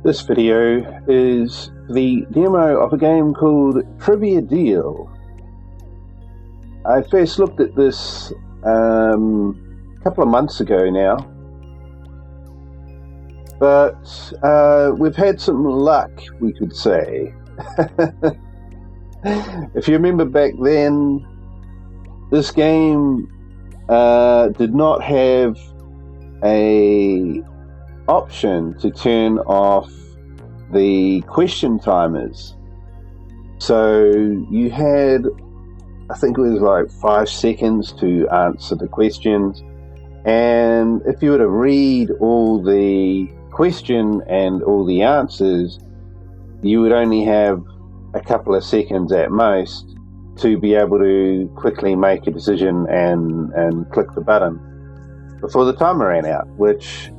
This video is the demo of a game called Trivia Deal. I first looked at this a couple of months ago now, but we've had some luck, we could say. If you remember back then, this game did not have a option to turn off the question timers. So you had, I think it was like 5 seconds to answer the questions, and if you were to read all the question and all the answers, you would only have a couple of seconds at most to be able to quickly make a decision and click the button before the timer ran out, which,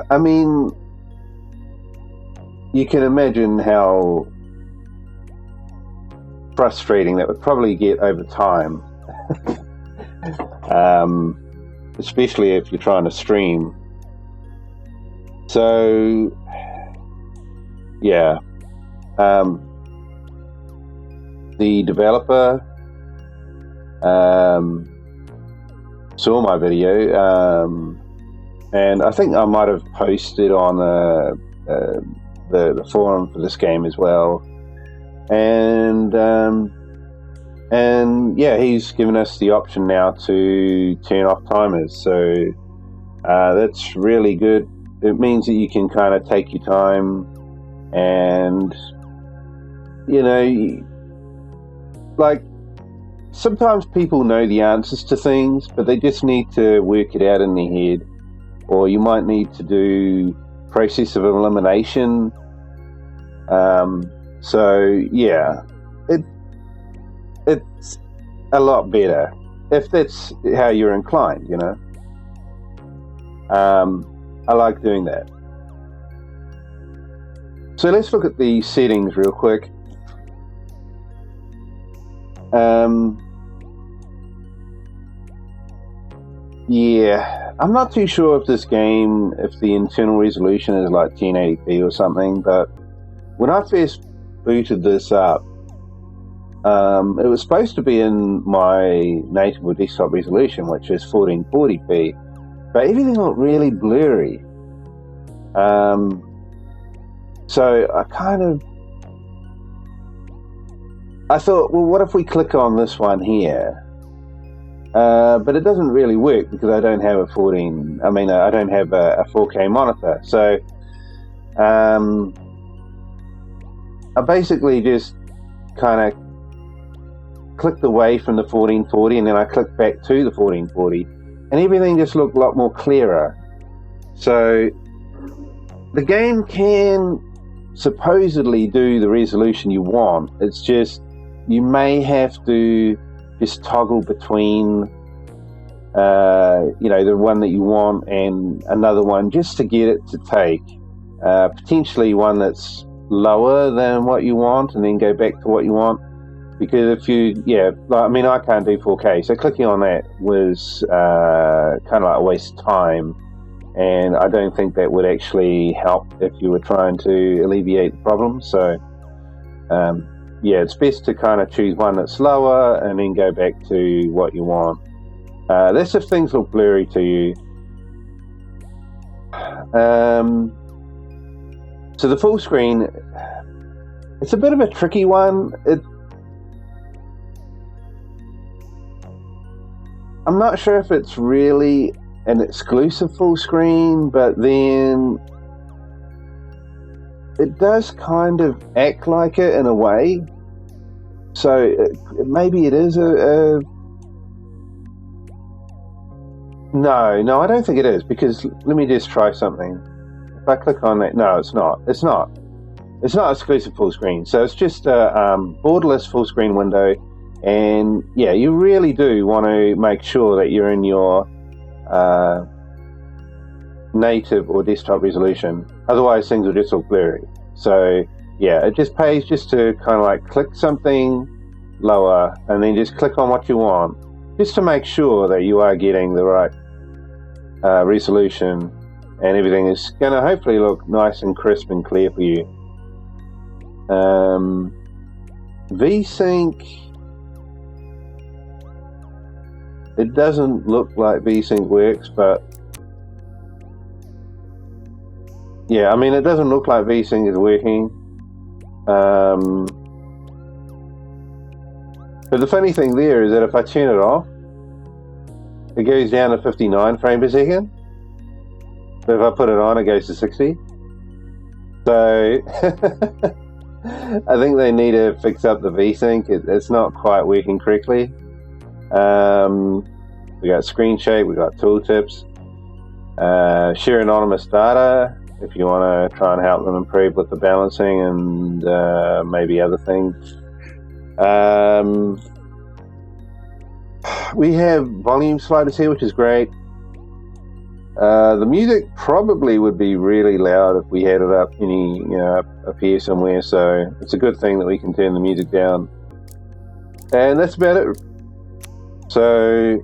I mean, you can imagine how frustrating that would probably get over time. Especially if you're trying to stream. So, yeah. The developer saw my video, and I think I might have posted on the forum for this game as well, and yeah, he's given us the option now to turn off timers, so that's really good. It means that you can kind of take your time, and you know, like, sometimes people know the answers to things, but they just need to work it out in their head, or you might need to do process of elimination. So yeah, it's a lot better if that's how you're inclined, you know. I like doing that. So let's look at the settings real quick. Yeah, I'm not too sure if this game, if the internal resolution is like 1080p or something, but when I first booted this up, it was supposed to be in my native or desktop resolution, which is 1440p, but everything looked really blurry. So I thought, well, what if we click on this one here? But it doesn't really work because I don't have a 4K monitor. So I basically just kind of clicked away from the 1440, and then I clicked back to the 1440, and everything just looked a lot more clearer. So the game can supposedly do the resolution you want. It's just you may have to just toggle between the one that you want and another one just to get it to take potentially one that's lower than what you want, and then go back to what you want. Because if you, I can't do 4K, so clicking on that was kind of like a waste of time, and I don't think that would actually help if you were trying to alleviate the problem. So it's best to kind of choose one that's lower and then go back to what you want. That's if things look blurry to you. So the full screen, it's a bit of a tricky one. I'm not sure if it's really an exclusive full screen, but then it does kind of act like it in a way. So maybe it is No, I don't think it is, because let me just try something. If I click on that, no, it's not. It's not exclusive full screen. So it's just a borderless full screen window, and yeah, you really do want to make sure that you're in your native or desktop resolution. Otherwise, things will just look blurry. So yeah, it just pays just to kind of like click something lower and then just click on what you want, just to make sure that you are getting the right resolution and everything is going to hopefully look nice and crisp and clear for you. VSync, it doesn't look like VSync works, but yeah, I mean, it doesn't look like VSync is working. But the funny thing there is that if I turn it off, it goes down to 59 frames per second. But if I put it on, it goes to 60. So I think they need to fix up the VSync. It's not quite working correctly. We got screen shape, we got tooltips, share anonymous data if you want to try and help them improve with the balancing and maybe other things. We have volume sliders here, which is great. The music probably would be really loud if we had it up up here somewhere, so it's a good thing that we can turn the music down. And that's about it. So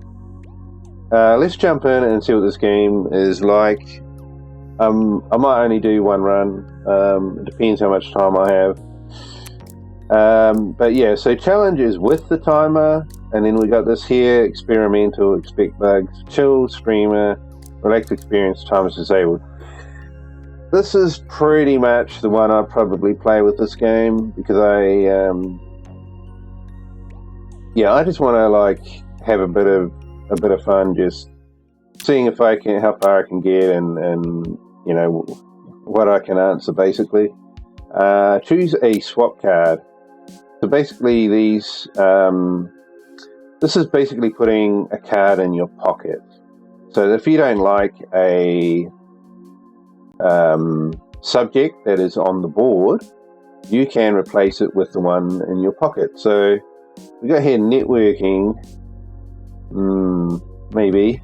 let's jump in and see what this game is like. I might only do one run. It depends how much time I have. But yeah, so challenge is with the timer, and then we got this here: experimental, expect bugs, chill, screamer, relax experience, time is disabled. This is pretty much the one I'd probably play with this game, because I just want to like have a bit of fun, just seeing if I can, how far I can get, and you know what I can answer basically. Choose a swap card. So basically these, this is basically putting a card in your pocket. So if you don't like a subject that is on the board, you can replace it with the one in your pocket. So we got here networking, maybe.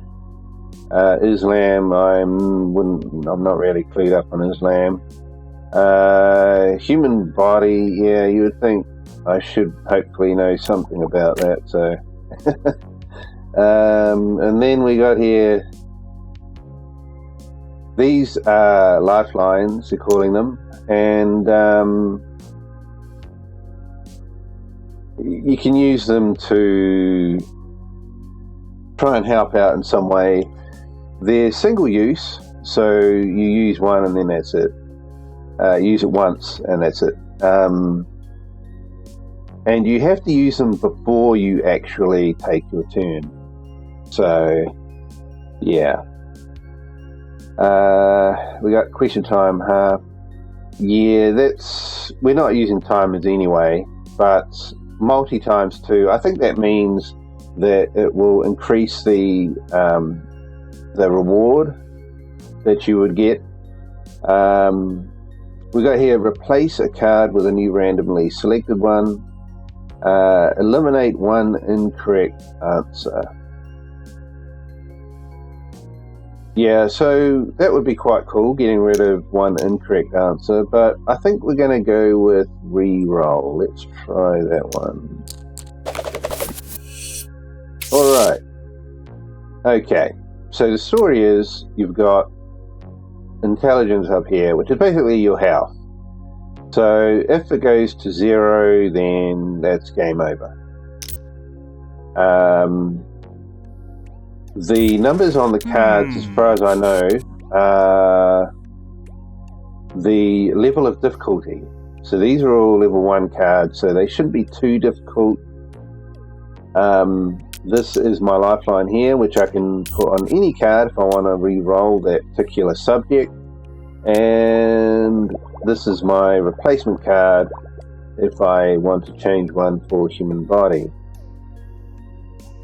Islam, I'm not really clued up on Islam. Human body, yeah, you would think I should hopefully know something about that. So, and then we got here, these are lifelines, they're calling them, and you can use them to try and help out in some way. They're single use, so you use one and then that's it. Use it once and that's it. And you have to use them before you actually take your turn. So, yeah. We got question time half. Yeah, we're not using timers anyway, but multi times 2, I think that means that it will increase the reward that you would get. We got here, replace a card with a new randomly selected one. Eliminate one incorrect answer. Yeah, so that would be quite cool, getting rid of one incorrect answer, but I think we're going to go with re-roll. Let's try that one. Alright. Okay, so the story is you've got intelligence up here, which is basically your health. So if it goes to 0, then that's game over. The numbers on the cards, as far as I know, are the level of difficulty. So these are all level 1 cards, so they shouldn't be too difficult. This is my lifeline here, which I can put on any card if I want to re-roll that particular subject. And this is my replacement card if I want to change one for human body.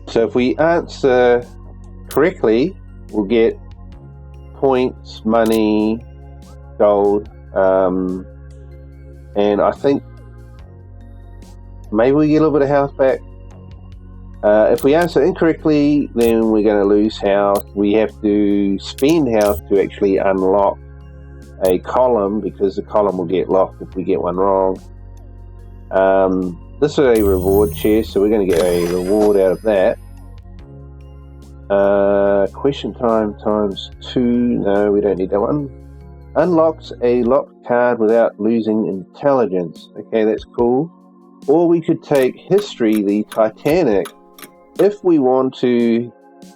So if we answer correctly, we'll get points, money, gold, and I think maybe we get a little bit of health back. If we answer incorrectly, then we're going to lose health. We have to spend health to actually unlock a column, because the column will get locked if we get one wrong. This is a reward chest, so we're going to get a reward out of that. Question time times 2. No, we don't need that one. Unlocks a locked card without losing intelligence. Okay, that's cool. Or we could take history, the Titanic. If we want to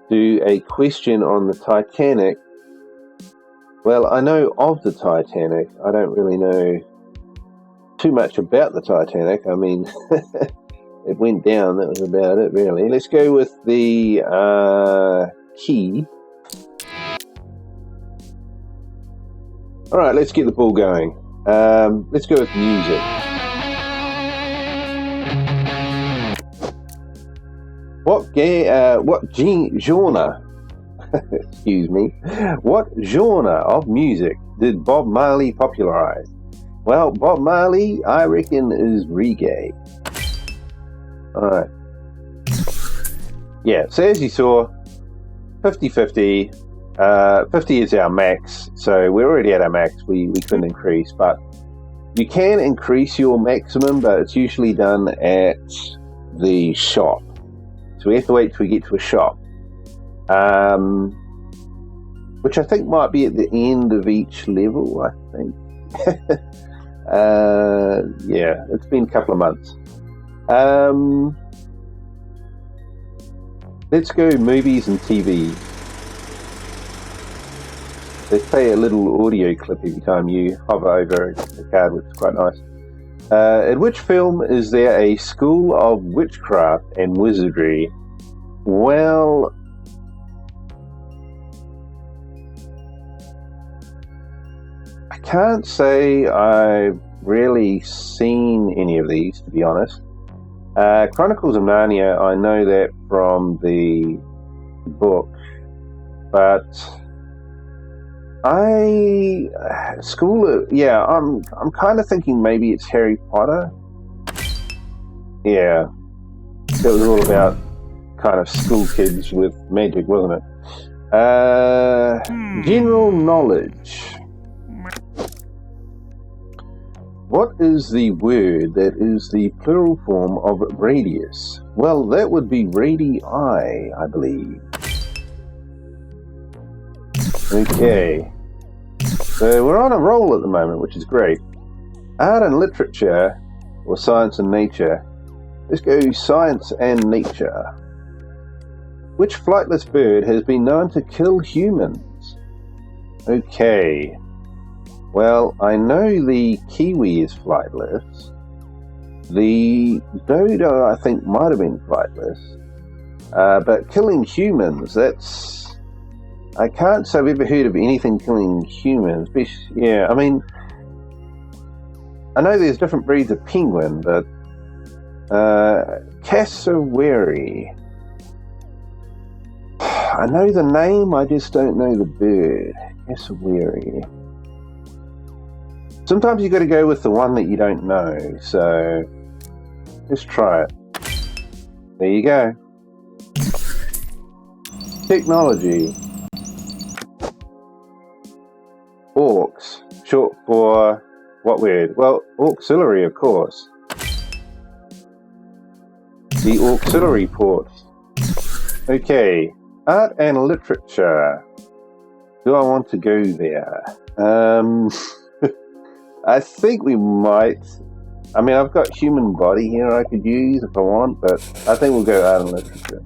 do a question on the Titanic, well, I know of the Titanic. I don't really know too much about the Titanic. I mean, it went down. That was about it, really. Let's go with the key. All right, let's get the ball going. Let's go with music. What genre? Excuse me. What genre of music did Bob Marley popularize? Well, Bob Marley, I reckon, is reggae. Alright. Yeah, so as you saw, 50-50. 50 is our max, so we're already at our max. We couldn't increase, but you can increase your maximum, but it's usually done at the shop. So we have to wait till we get to a shop. Which I think might be at the end of each level, I think. Yeah, it's been a couple of months. Let's go movies and TV. They play a little audio clip every time you hover over the card, which is quite nice. In which film is there a school of witchcraft and wizardry? Well, I can't say I've really seen any of these, to be honest. Chronicles of Narnia, I know that from the book, but I'm kind of thinking maybe it's Harry Potter. Yeah, it was all about kind of school kids with magic, wasn't it? General knowledge. What is the word that is the plural form of radius? Well, that would be radii, I believe. Okay. So we're on a roll at the moment, which is great. Art and literature, or science and nature. Let's go science and nature. Which flightless bird has been known to kill humans? Okay. Well, I know the kiwi is flightless. The dodo, I think, might have been flightless. But killing humans, that's... I can't say I've ever heard of anything killing humans. Yeah, I mean, I know there's different breeds of penguin, but cassowary. I know the name, I just don't know the bird. Cassowary. Sometimes you got to go with the one that you don't know, so let's try it. There you go. Technology. Aux, short for what word? Well, auxiliary, of course. The auxiliary port. Okay, art and literature. Do I want to go there? I think we might. I mean, I've got human body here I could use if I want, but I think we'll go art and literature.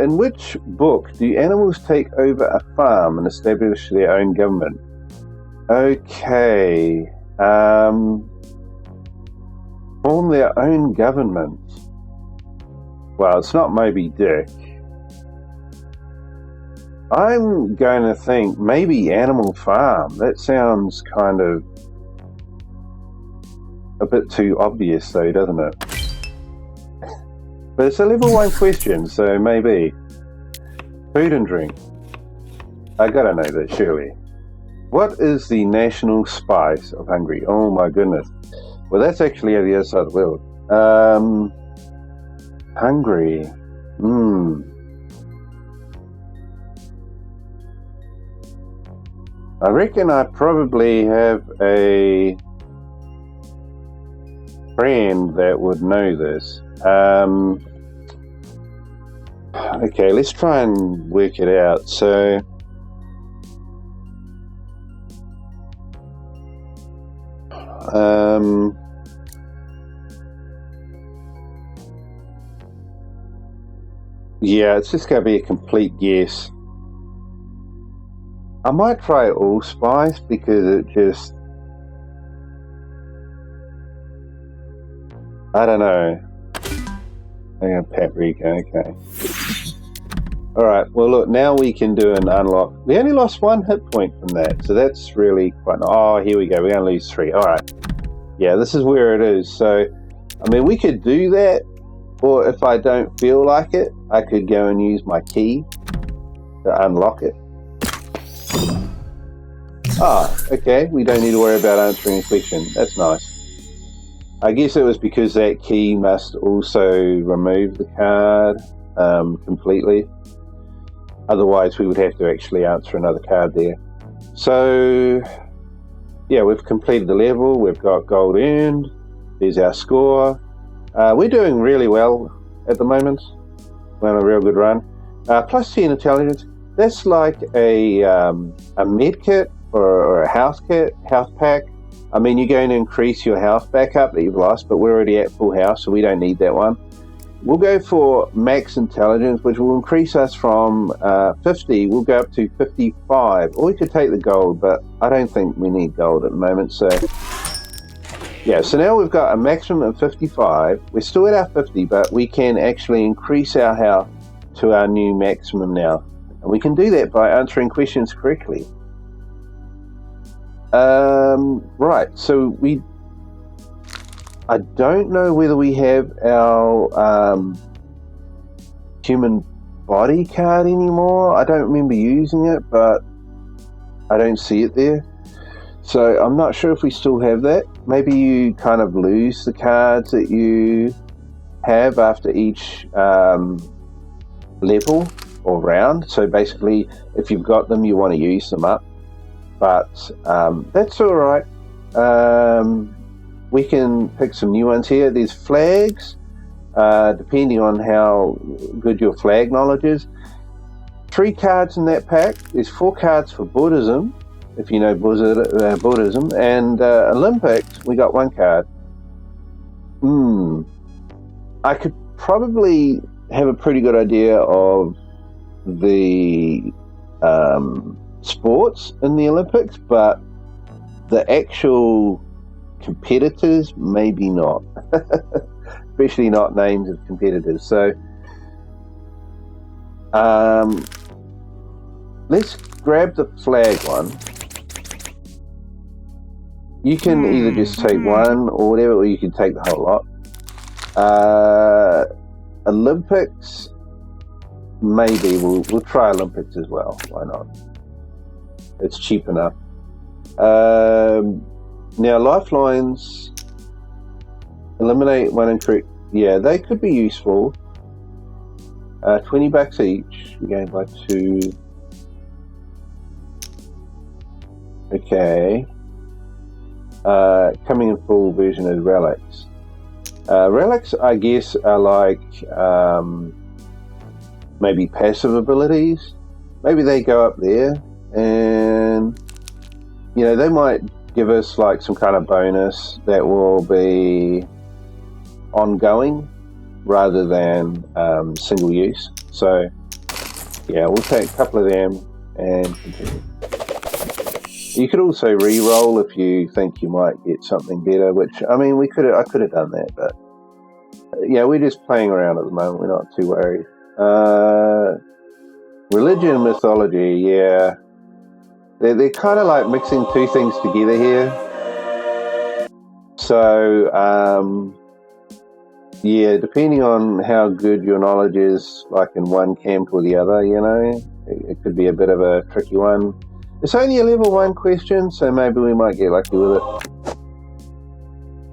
In which book do animals take over a farm and establish their own government? Okay. Form their own government. Well, it's not Moby Dick. I'm going to think maybe Animal Farm. That sounds kind of a bit too obvious though, doesn't it? But it's a level 1 question, so maybe. Food and drink. I gotta know that, surely. What is the national spice of Hungary? Oh my goodness. Well, that's actually on the other side of the world. Hungary. I reckon I probably have a friend that would know this. Okay, let's try and work it out. So yeah, it's just going to be a complete guess. I might try allspice because it just, I don't know. Hang on, paprika, okay. Alright, well look, now we can do an unlock. We only lost 1 hit point from that, so that's really quite nice. Oh, here we go, we're going to lose 3. Alright. Yeah, this is where it is. So, I mean, we could do that, or if I don't feel like it, I could go and use my key to unlock it. Ah, okay, we don't need to worry about answering a question. That's nice. I guess it was because that key must also remove the card completely. Otherwise, we would have to actually answer another card there. So, yeah, we've completed the level. We've got gold earned. There's our score. We're doing really well at the moment. We're on a real good run. Plus 10 intelligence. That's like a med kit or a health pack. I mean, you're going to increase your health back up that you've lost, but we're already at full health, so we don't need that one. We'll go for max intelligence, which will increase us from 50. We'll go up to 55. Or we could take the gold, but I don't think we need gold at the moment. So, yeah, so now we've got a maximum of 55. We're still at our 50, but we can actually increase our health to our new maximum now. And we can do that by answering questions correctly. Right, so I don't know whether we have our human body card anymore. I don't remember using it, but I don't see it there. So I'm not sure if we still have that. Maybe you kind of lose the cards that you have after each level or round. So basically, if you've got them, you want to use them up. But that's all right. We can pick some new ones here. There's flags, depending on how good your flag knowledge is. 3 cards in that pack. There's 4 cards for Buddhism, if you know Buddhism, and Olympics, we got 1 card. I could probably have a pretty good idea of the sports in the Olympics, but the actual competitors, maybe not. Especially not names of competitors. So let's grab the flag one. You can either just take one or whatever, or you can take the whole lot. Olympics, maybe we'll try Olympics as well. Why not? It's cheap enough. Now lifelines, eliminate 1 incorrect. Yeah, they could be useful. $20 each. We're going by 2. Okay. Coming in full version is relics. Relics, I guess, are like maybe passive abilities. Maybe they go up there, and you know, they might give us like some kind of bonus that will be ongoing rather than single use. So yeah, we'll take a couple of them and continue. You could also re-roll if you think you might get something better, which I mean I could have done that, but yeah, we're just playing around at the moment. We're not too worried. Religion and mythology, yeah. They're kind of like mixing 2 things together here. So, yeah, depending on how good your knowledge is, like in one camp or the other, you know, it could be a bit of a tricky one. It's only a level 1 question, so maybe we might get lucky with it.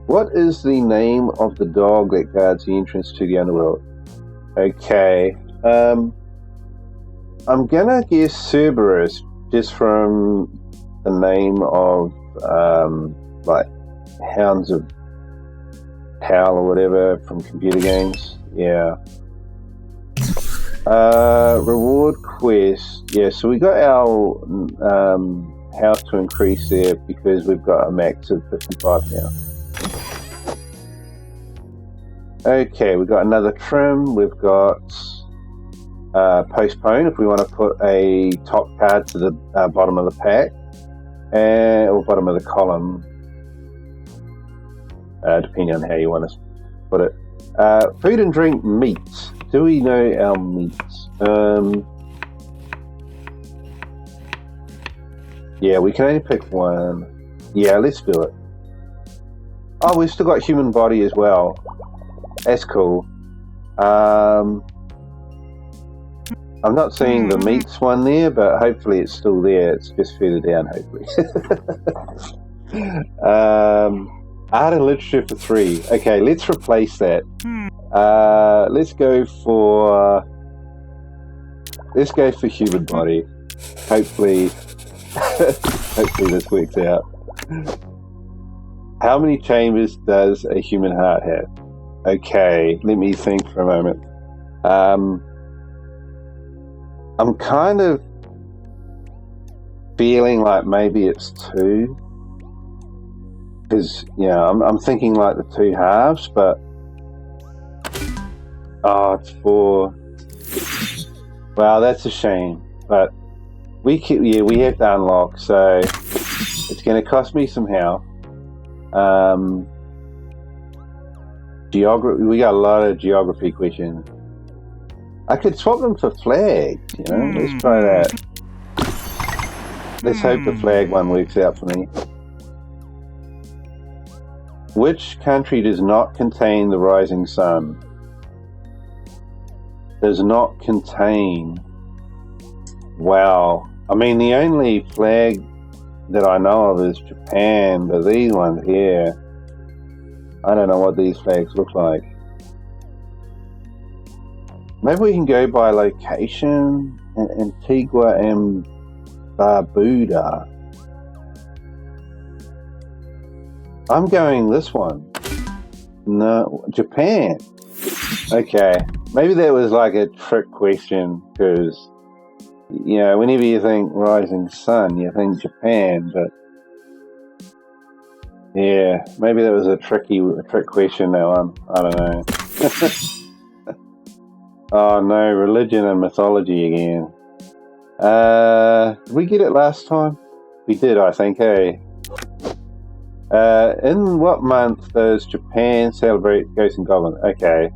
What is the name of the dog that guards the entrance to the underworld? Okay, I'm gonna guess Cerberus, just from the name of like Hounds of Howl or whatever from computer games. Yeah. Reward quest. Yeah, so we got our house to increase there because we've got a max of 55 now. Okay, we've got another trim. We've got postpone if we want to put a top card to the bottom of the pack or bottom of the column, depending on how you want to put it. Food and drink meats. Do we know our meats? Yeah, we can only pick one. Yeah, let's do it. Oh, we've still got human body as well. That's cool. I'm not seeing the meats one there, but hopefully it's still there. It's just further down, hopefully. Art and literature for 3. Okay, let's replace that. Let's go for human body. Hopefully this works out. How many chambers does a human heart have? Okay, let me think for a moment. I'm kind of feeling like maybe it's 2, because I'm thinking like the 2 halves, but it's 4. Wow, that's a shame. But we have to unlock, so it's going to cost me some health. Geography. We got a lot of geography questions. I could swap them for flags. Let's try that. Let's hope the flag one works out for me. Which country does not contain the rising sun? Does not contain. Wow. I mean, the only flag that I know of is Japan, but these ones here, I don't know what these flags look like. Maybe we can go by location. Antigua and Barbuda. I'm going this one. No, Japan. Okay, maybe that was like a trick question, because whenever you think rising sun, you think Japan, but yeah, maybe that was a trick question, that one. I don't know. Oh no, religion and mythology again. Did we get it last time? We did, I think, hey? In what month does Japan celebrate Ghosts and Goblins? Okay.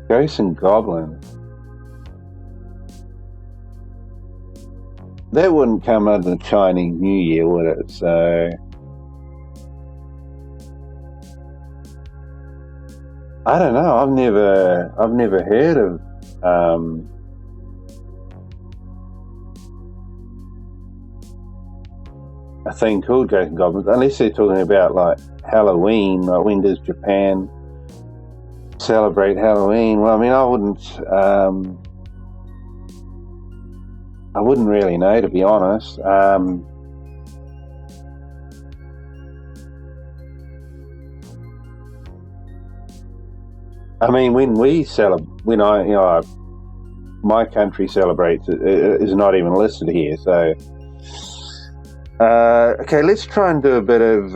Ghosts and Goblins. That wouldn't come under the Chinese New Year, would it? So I don't know. I've never heard of a thing called Ghosts and Goblins, unless they're talking about like Halloween. Like, when does Japan celebrate Halloween? Well, I mean, I wouldn't really know, to be honest. I mean, when my country celebrates, it is not even listed here. So, okay, let's try and do a bit of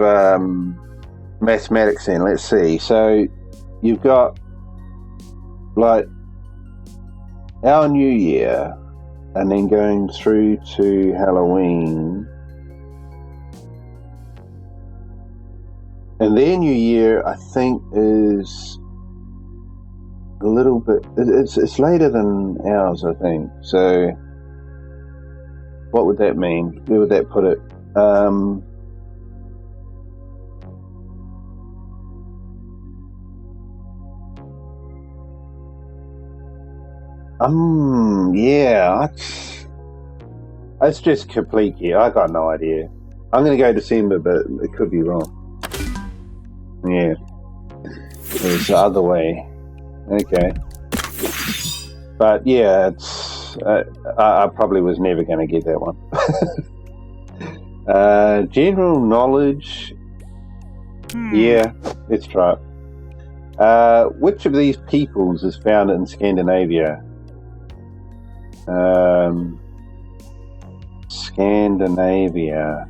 mathematics then. Let's see. So, you've got like our New Year, and then going through to Halloween, and their New Year, I think, is a little bit. It's later than ours, I think. So, what would that mean? Where would that put it? Yeah, it's just complete year. I got no idea. I'm going to go December, but it could be wrong. Yeah, it's the other way. Okay, but yeah, it's. I probably was never going to get that one. General knowledge. Yeah, let's try it. Which of these peoples is found in Scandinavia? Scandinavia.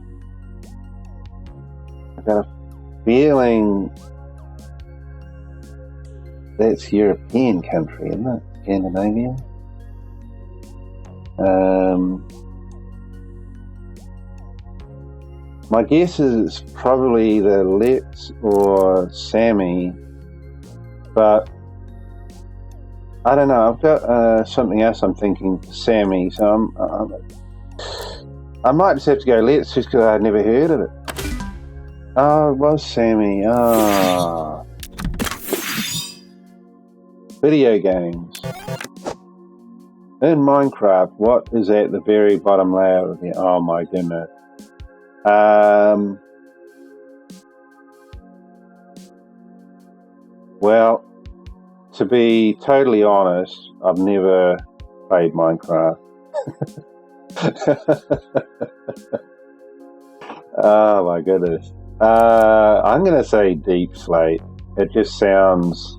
I've got a feeling that's European country, isn't it? Scandinavia. My guess is it's probably the Letts or Sami, but I don't know. I've got something else I'm thinking for Sami, so I might just have to go Letts just because I'd never heard of it. Oh, it was Sami. Ah. Video games. In Minecraft, what is at the very bottom layer of the... Oh my goodness. Well, to be totally honest, I've never played Minecraft. Oh my goodness. I'm going to say deep slate. It just sounds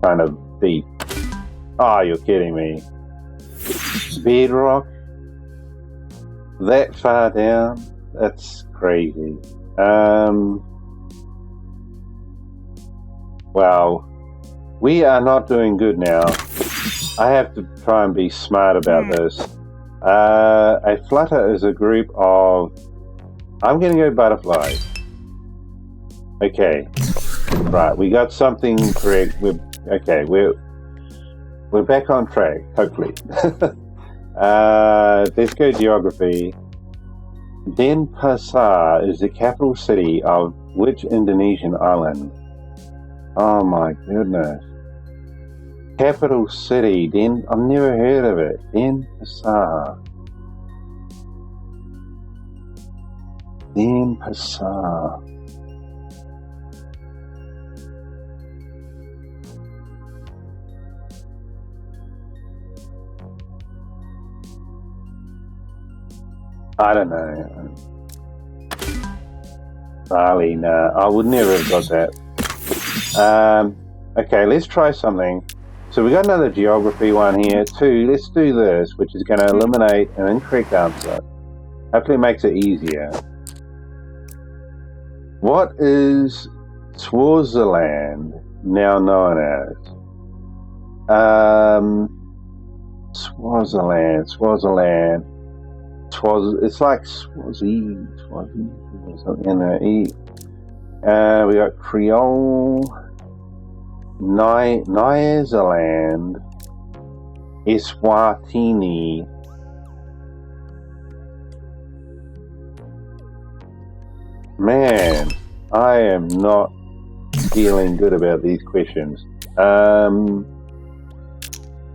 kind of deep. Oh, you're kidding me. Bedrock? That far down? That's crazy. Well, we are not doing good now. I have to try and be smart about this. A flutter is a group of... I'm going to go butterflies. Okay. Right, we got something correct. We're back on track, hopefully. Let's go geography. Denpasar is the capital city of which Indonesian island? Oh my goodness. Capital city, I've never heard of it. Denpasar. Denpasar. I don't know. Bali, nah. I would never have got that. Okay, let's try something. So we got another geography one here. Let's do this, which is going to eliminate an incorrect answer. Hopefully it makes it easier. What is Swaziland now known as? Swaziland. It's like Swazi, or something. We got Creole, Nyasaland, Eswatini. Man, I am not feeling good about these questions.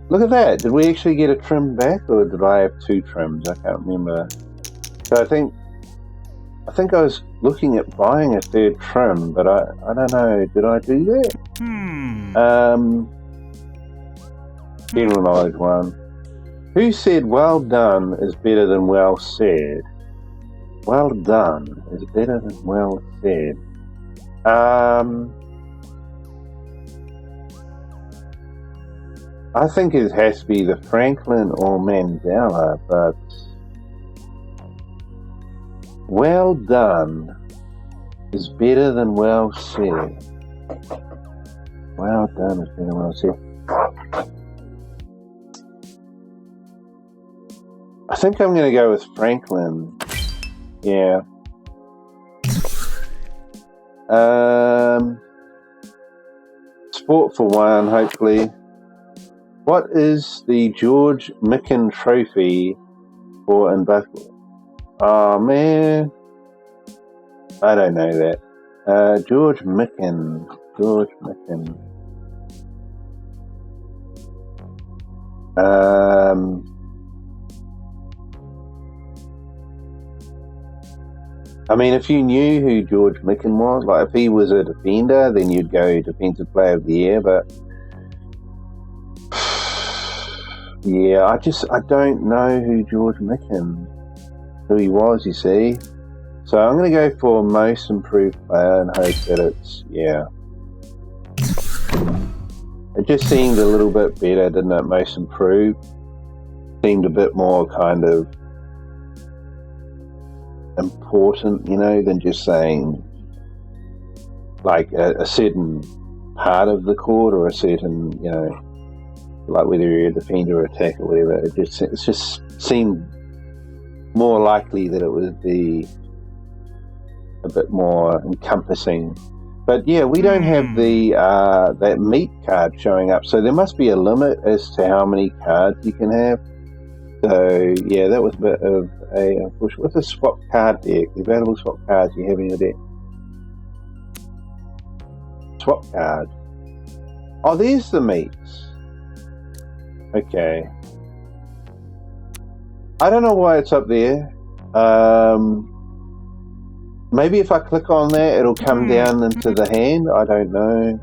Look at that. Did we actually get a trim back, or did I have two trims? I can't remember. So I think I was looking at buying a third trim, but I don't know. Did I do that? General knowledge one. Who said well done is better than well said? Well done is better than well said. I think it has to be the Franklin or Mandela, but well done is better than well said. Well done is better than well said. I think I'm going to go with Franklin. Yeah. Sport for one, hopefully. What is the George Micken Trophy for in basketball? Oh man, I don't know that. George Micken. I mean, if you knew who George Micken was, like if he was a defender, then you'd go Defensive Player of the Year, but yeah, I don't know who George Micken, who he was, you see. So I'm going to go for Most Improved Player and hope that it's, yeah. It just seemed a little bit better, didn't it? Most improved. Seemed a bit more kind of important, you know, than just saying like a certain part of the chord or a certain, you know, like whether you're a defender or attack or whatever. It just seemed more likely that it would be a bit more encompassing. But yeah, we don't have the that meat card showing up, so there must be a limit as to how many cards you can have. So yeah, that was a bit of a unfortunate. What's a swap card deck? The available swap cards you have in your deck. Swap cards. Oh, there's the meats. Okay. I don't know why it's up there. Maybe if I click on that, it'll come down into the hand. I don't know.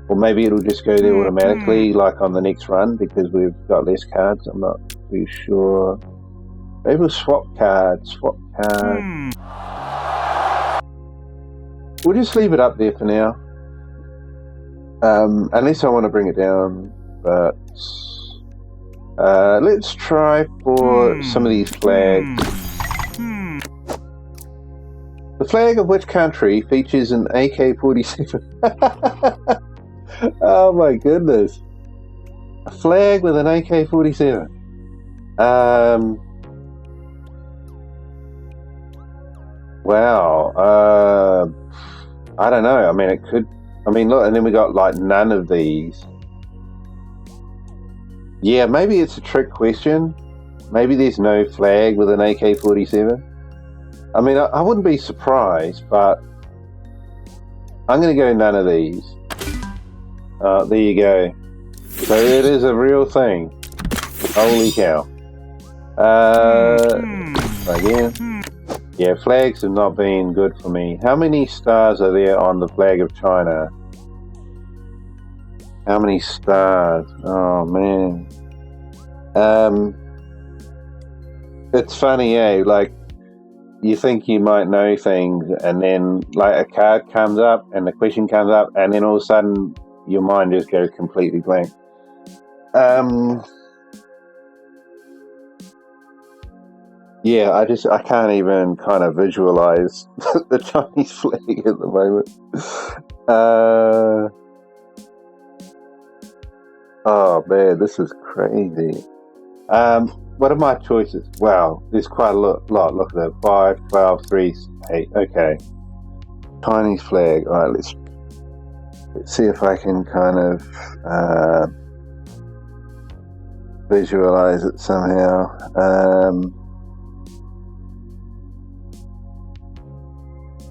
Or maybe it'll just go there automatically, like on the next run, because we've got less cards. I'm not too sure. Maybe we'll swap cards. Swap cards. We'll just leave it up there for now. Unless I want to bring it down. But let's try for some of these flags. The flag of which country features an AK-47? Oh my goodness. A flag with an AK-47. Wow. I don't know. I mean, it could... I mean, look, and then we got like none of these. Yeah, maybe it's a trick question. Maybe there's no flag with an AK-47. I mean, I wouldn't be surprised, but I'm going to go none of these. There you go. So it is a real thing. Holy cow. Again. Yeah, flags have not been good for me. How many stars are there on the flag of China? How many stars? Oh, man. It's funny, eh? Like, you think you might know things, and then like a card comes up and the question comes up, and then all of a sudden your mind just goes completely blank. Yeah, I can't even kind of visualize the Chinese flag at the moment. Oh man, this is crazy. What are my choices? Wow, there's quite a lot. Look at that. 5, 12, 3, 8. Okay. Chinese flag. All right, let's see if I can kind of visualize it somehow.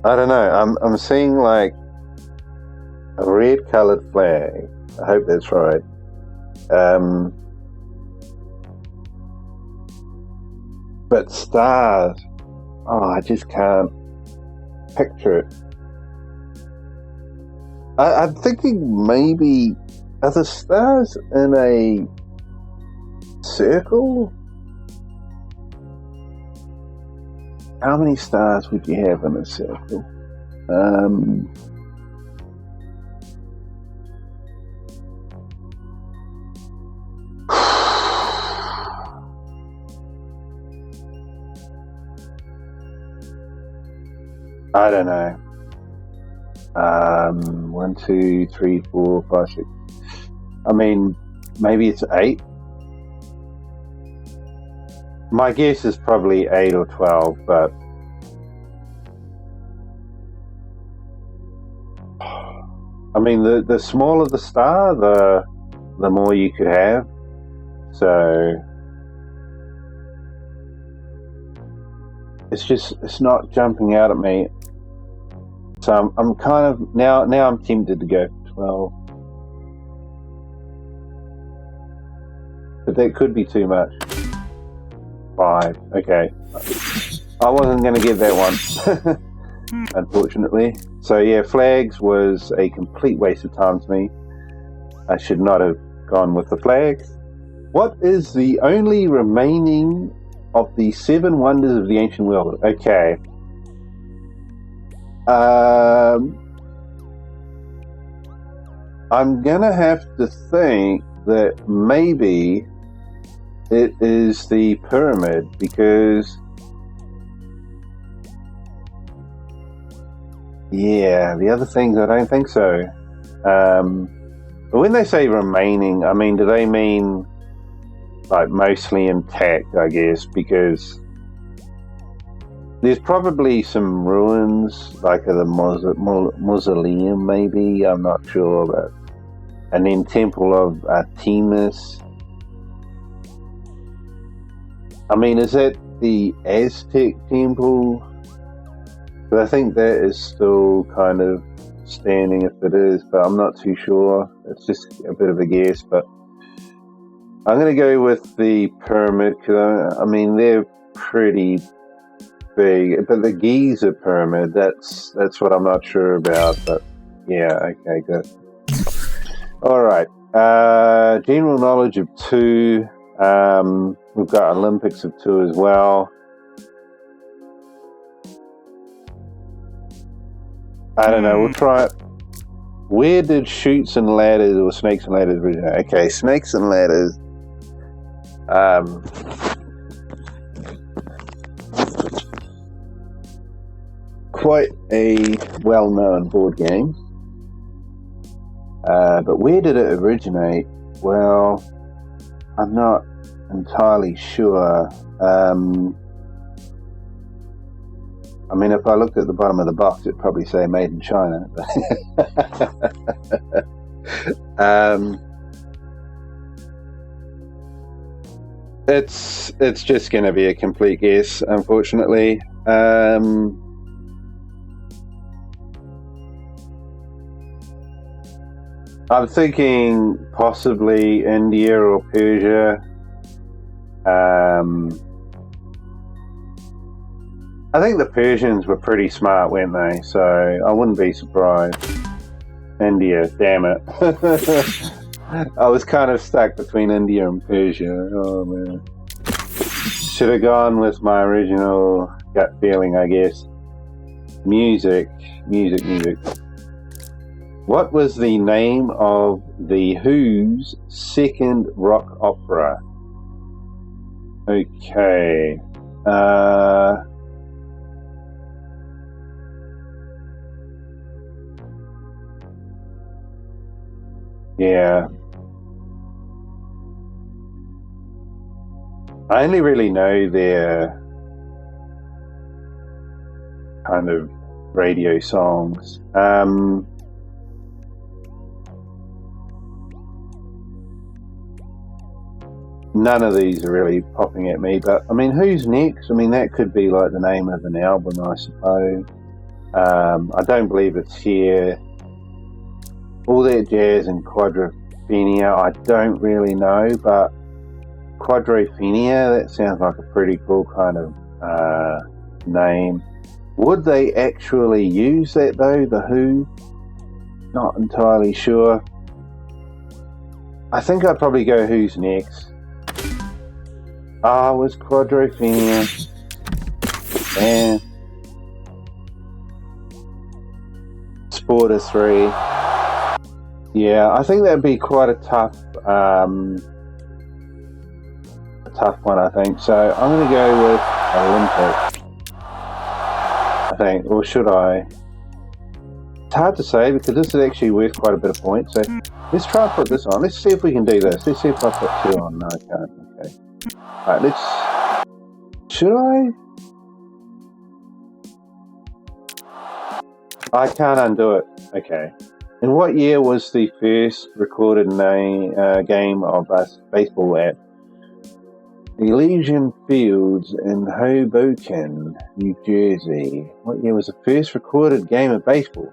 I don't know. I'm seeing like a red colored flag. I hope that's right. But stars, oh, I just can't picture it. I'm thinking maybe, are the stars in a circle? How many stars would you have in a circle? I don't know. 1, 2, 3, 4, 5, 6. I mean, maybe it's 8. My guess is probably 8 or 12, but I mean, the smaller the star, the more you could have. So it's not jumping out at me. So I'm kind of now I'm tempted to go for 12, but that could be too much. 5, okay. I wasn't going to get that one, unfortunately. So yeah, flags was a complete waste of time to me. I should not have gone with the flags. What is the only remaining of the 7 wonders of the ancient world? Okay. I'm gonna have to think that maybe it is the pyramid, because yeah, the other things I don't think so. But when they say remaining, I mean, do they mean like mostly intact, I guess, because there's probably some ruins, like the mausoleum, maybe, I'm not sure, but and then Temple of Artemis. I mean, is that the Aztec temple? But I think that is still kind of standing if it is, but I'm not too sure. It's just a bit of a guess, but I'm going to go with the pyramid, because I mean, they're pretty big, but the Giza pyramid, that's what I'm not sure about, but yeah, okay, good. All right, general knowledge of 2. We've got Olympics of 2 as well. I don't know, we'll try it. Where did Chutes and Ladders or Snakes and Ladders originate? Okay, Snakes and Ladders. Quite a well-known board game. But where did it originate? Well, I'm not entirely sure. I mean, if I looked at the bottom of the box, it'd probably say made in China. It's just going to be a complete guess, unfortunately. I'm thinking possibly India or Persia. I think the Persians were pretty smart, weren't they? So I wouldn't be surprised. India, damn it. I was kind of stuck between India and Persia. Oh man. Should have gone with my original gut feeling, I guess. Music. What was the name of The Who's second rock opera? Okay. Yeah. I only really know their kind of radio songs. None of these are really popping at me, but I mean, Who's Next? I mean, that could be like the name of an album, I suppose. I don't believe it's here. All That Jazz and Quadrophenia, I don't really know, but Quadrophenia, that sounds like a pretty cool kind of name. Would they actually use that though, The Who? Not entirely sure. I think I'd probably go Who's Next. It was Quadrophenia. And Sport of 3. Yeah, I think that'd be quite a tough one, I think. So I'm going to go with Olympic, I think. Or should I? It's hard to say because this is actually worth quite a bit of points. So let's try and put this on. Let's see if we can do this. Let's see if I put 2 on. No, I can't. Okay. Alright, let's... Should I? I can't undo it. Okay. In what year was the first recorded game of baseball at Elysian Fields in Hoboken, New Jersey? What year was the first recorded game of baseball?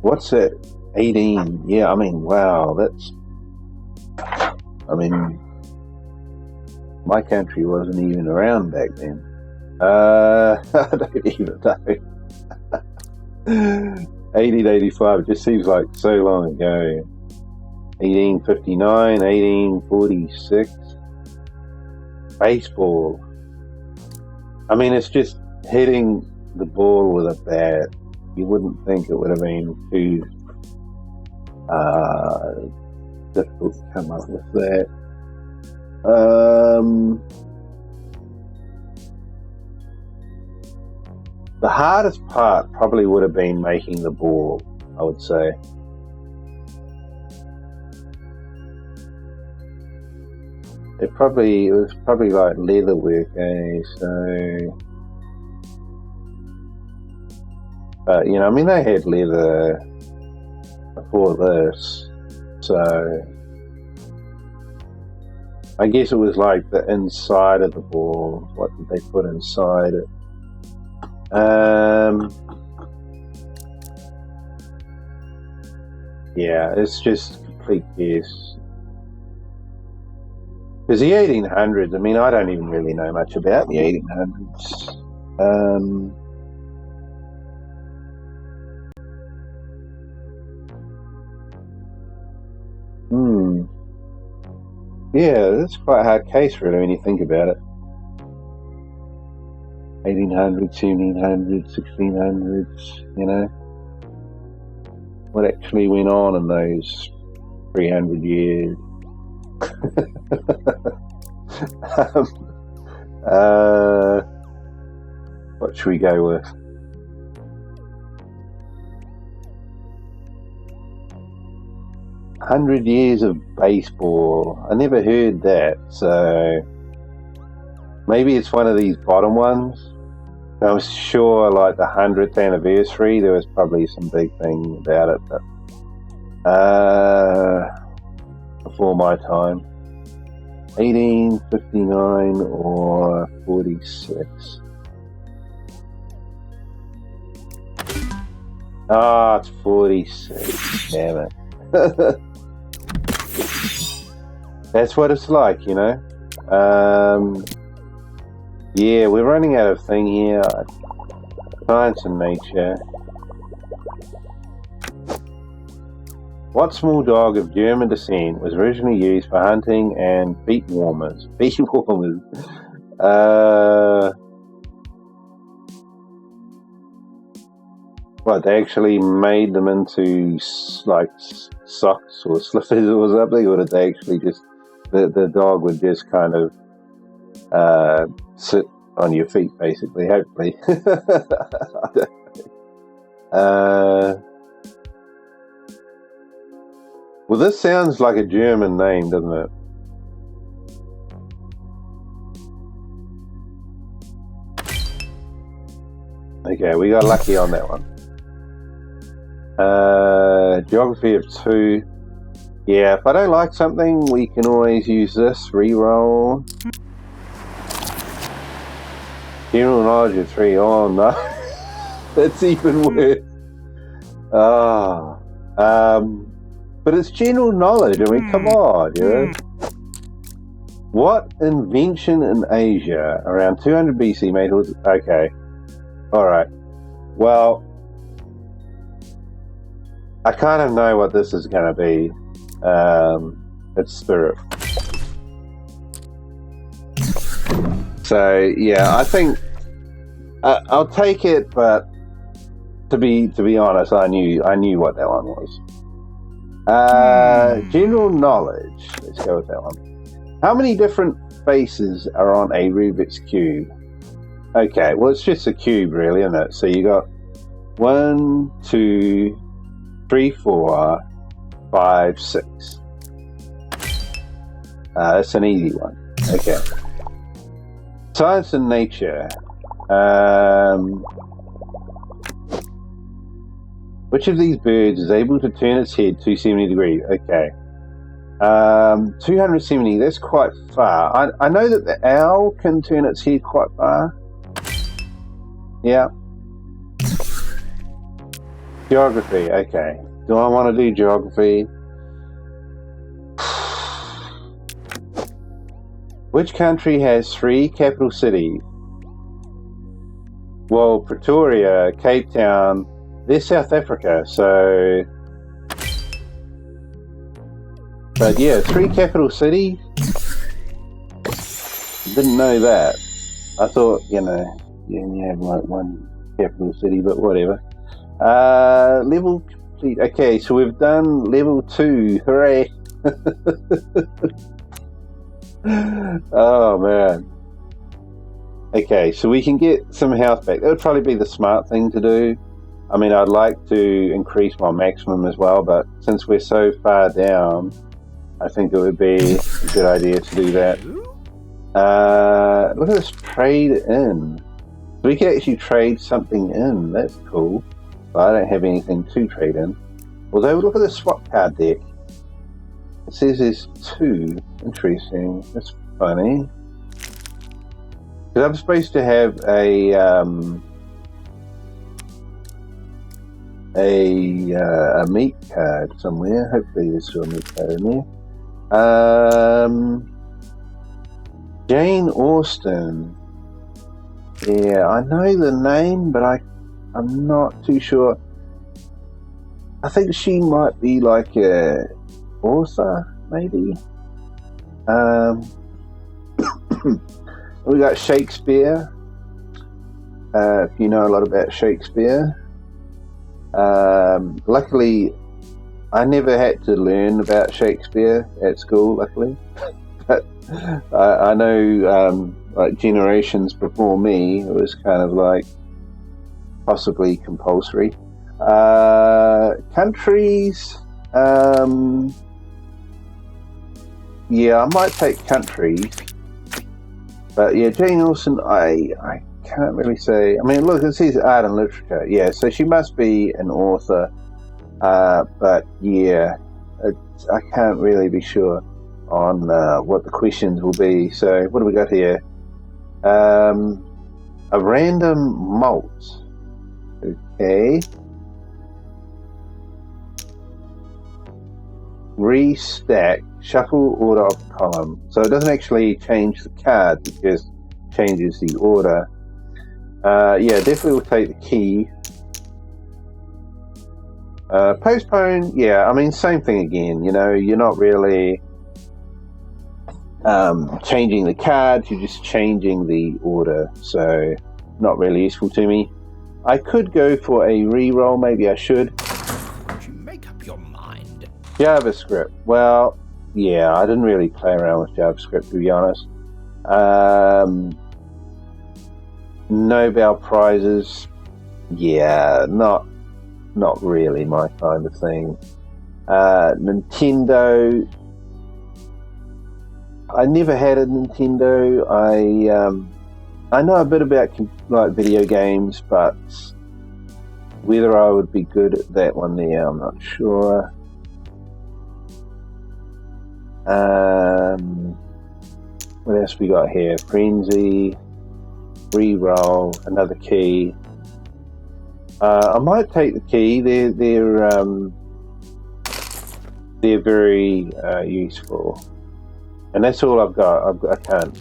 What's it? 18. Yeah, I mean, wow, that's... I mean, my country wasn't even around back then. I don't even know. 1885, it just seems like so long ago. 1859, 1846. Baseball. I mean, it's just hitting the ball with a bat. you wouldn't think it would have been too difficult to come up with that. The hardest part probably would have been making the ball, I would say. It was probably like leather work, so. But I mean, they had leather before this, so I guess it was like the inside of the ball. What did they put inside it? Yeah, it's just complete guess. Because the 1800s, I mean, I don't even really know much about the 1800s. Yeah, that's quite a hard case, really, when you think about it. 1800s, 1700s, 1600s, what actually went on in those 300 years. What should we go with? "100 years of baseball." I never heard that, so maybe it's one of these bottom ones. I'm sure, like the 100th anniversary, there was probably some big thing about it, but before my time. 1859 or 46. Ah, it's 46. Damn it. That's what it's like, Yeah, we're running out of thing here. Science and nature. What small dog of German descent was originally used for hunting and feet warmers? Feet warmers. What, they actually made them into like socks or slippers or something, or did they actually just the dog would just kind of sit on your feet, basically, hopefully. Well, this sounds like a German name, doesn't it? Okay, we got lucky on that one. Geography of 2. Yeah, if I don't like something, we can always use this. Reroll. General knowledge of 3. Oh no, that's even worse. But it's general knowledge. I mean, come on, What invention in Asia around 200 BC made it? Okay, all right. Well, I kind of know what this is going to be. It's spirit. So yeah, I think I'll take it. But to be honest, I knew what that one was. General knowledge. Let's go with that one. How many different faces are on a Rubik's Cube? Okay, well, it's just a cube, really, isn't it? So you got 1, 2, 3, 4, 5, 6. That's an easy one. Okay. Science and nature. Which of these birds is able to turn its head 270 degrees? Okay. 270, that's quite far. I know that the owl can turn its head quite far. Yeah. Geography, okay. Do I want to do geography? Which country has 3 capital cities? Well, Pretoria, Cape Town, they're South Africa, so... But yeah, 3 capital cities? Didn't know that. I thought, you only have like 1 capital city, but whatever. Level complete. Okay, so we've done level 2. Hooray! Oh man. Okay, so we can get some health back. That would probably be the smart thing to do. I mean, I'd like to increase my maximum as well, but since we're so far down, I think it would be a good idea to do that. Look at this trade in. So we can actually trade something in. That's cool. But I don't have anything to trade in. Although, look at the swap card deck. It says there's 2. Interesting. That's funny. Because I'm supposed to have a meat card somewhere. Hopefully there's still a meat card in there. Jane Austen. Yeah, I know the name, but I'm not too sure. I think she might be like a author, maybe. We got Shakespeare. If you know a lot about Shakespeare. Luckily, I never had to learn about Shakespeare at school, luckily. But I know like generations before me, it was kind of like possibly compulsory. Countries, yeah, I might take countries. But yeah, Jane Austen, I can't really say. I mean, look, it says art and literature. Yeah, so she must be an author. But yeah, I can't really be sure on what the questions will be. So what do we got here? A random malt. Okay. Restack. Shuffle order of the column. So it doesn't actually change the card, it just changes the order. Yeah, definitely will take the key. Postpone, yeah, I mean, same thing again. You know, you're not really changing the cards, you're just changing the order. So, not really useful to me. I could go for a re-roll, maybe I should. Make up your mind. JavaScript, well, yeah, I didn't really play around with JavaScript, to be honest. Nobel Prizes, yeah, not really my kind of thing. Nintendo, I never had a Nintendo. I know a bit about like video games, but whether I would be good at that one there, I'm not sure. What else we got here? Frenzy, re-roll, another key. I might take the key. They're very useful, and that's all I've got. I can't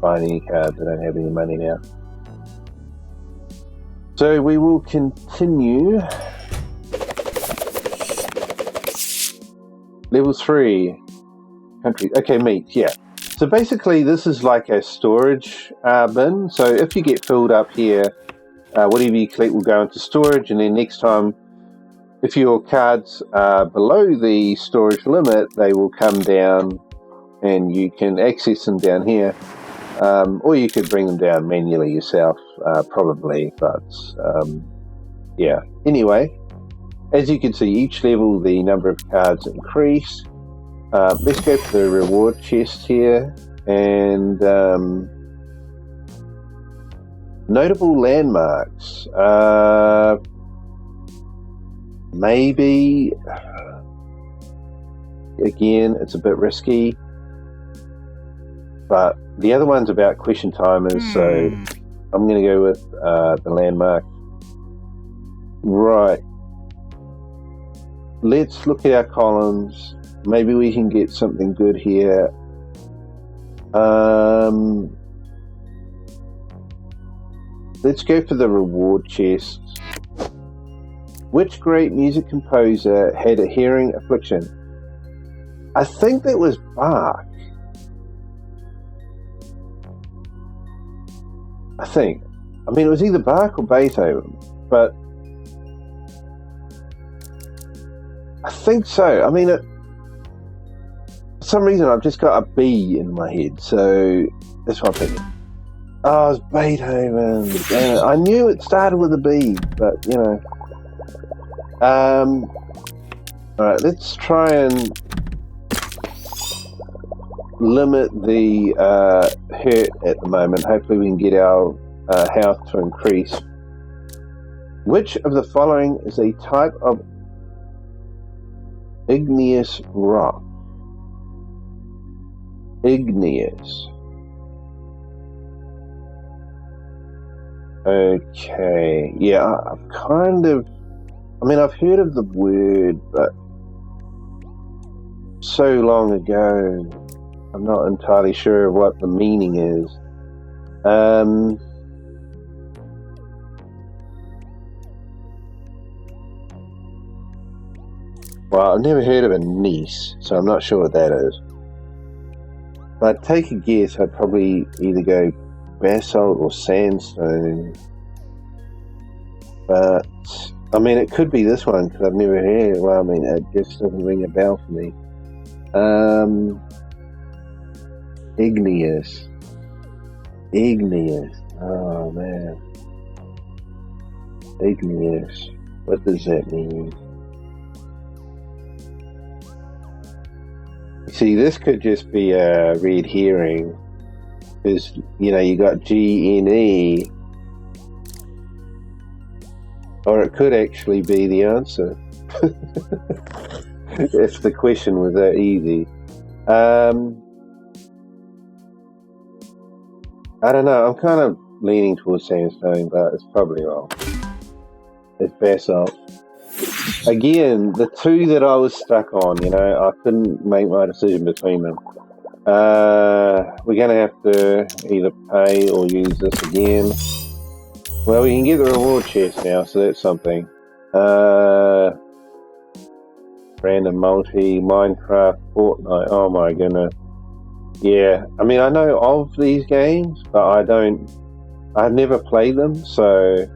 find any cards. I don't have any money now. So we will continue. Level 3. Countries. Okay, meat, yeah. So basically this is like a storage bin. So if you get filled up here, whatever you collect will go into storage, and then next time, if your cards are below the storage limit, they will come down and you can access them down here. Or you could bring them down manually yourself, probably, but yeah. Anyway, as you can see, each level the number of cards increase. Let's go for the reward chest here, and notable landmarks. Maybe, again, it's a bit risky, but the other one's about question timers, so I'm going to go with the landmark. Right. Let's look at our columns. Maybe we can get something good here. Let's go for the reward chest. Which great music composer had a hearing affliction? I think that was Bach. I mean, it was either Bach or Beethoven, but think so. I mean, for some reason I've just got a B in my head, so that's what I'm thinking. Oh, it's Beethoven. Damn it. I knew it started with a B, but you know. Alright, let's try and limit the hurt at the moment. Hopefully we can get our health to increase. Which of the following is a type of igneous rock? Igneous. Okay, yeah, I've kind of, I mean, I've heard of the word, but so long ago, I'm not entirely sure what the meaning is. Well, I've never heard of a gneiss, so I'm not sure what that is. But I'd take a guess, I'd probably either go basalt or sandstone. But, I mean, it could be this one, because I've never heard. Well, I mean, it just doesn't ring a bell for me. Igneous. Igneous. Oh, man. Igneous. What does that mean? See, this could just be a red herring. Because, you know, you got GNE. Or it could actually be the answer. If the question was that easy. I don't know, I'm kind of leaning towards sandstone, but it's probably wrong. It's basalt. Again, the two that I was stuck on, you know, I couldn't make my decision between them. We're going to have to either pay or use this again. Well, we can get the reward chest now, so that's something. Random multi, Minecraft, Fortnite, oh my goodness. Yeah, I mean, I know of these games, but I've never played them, so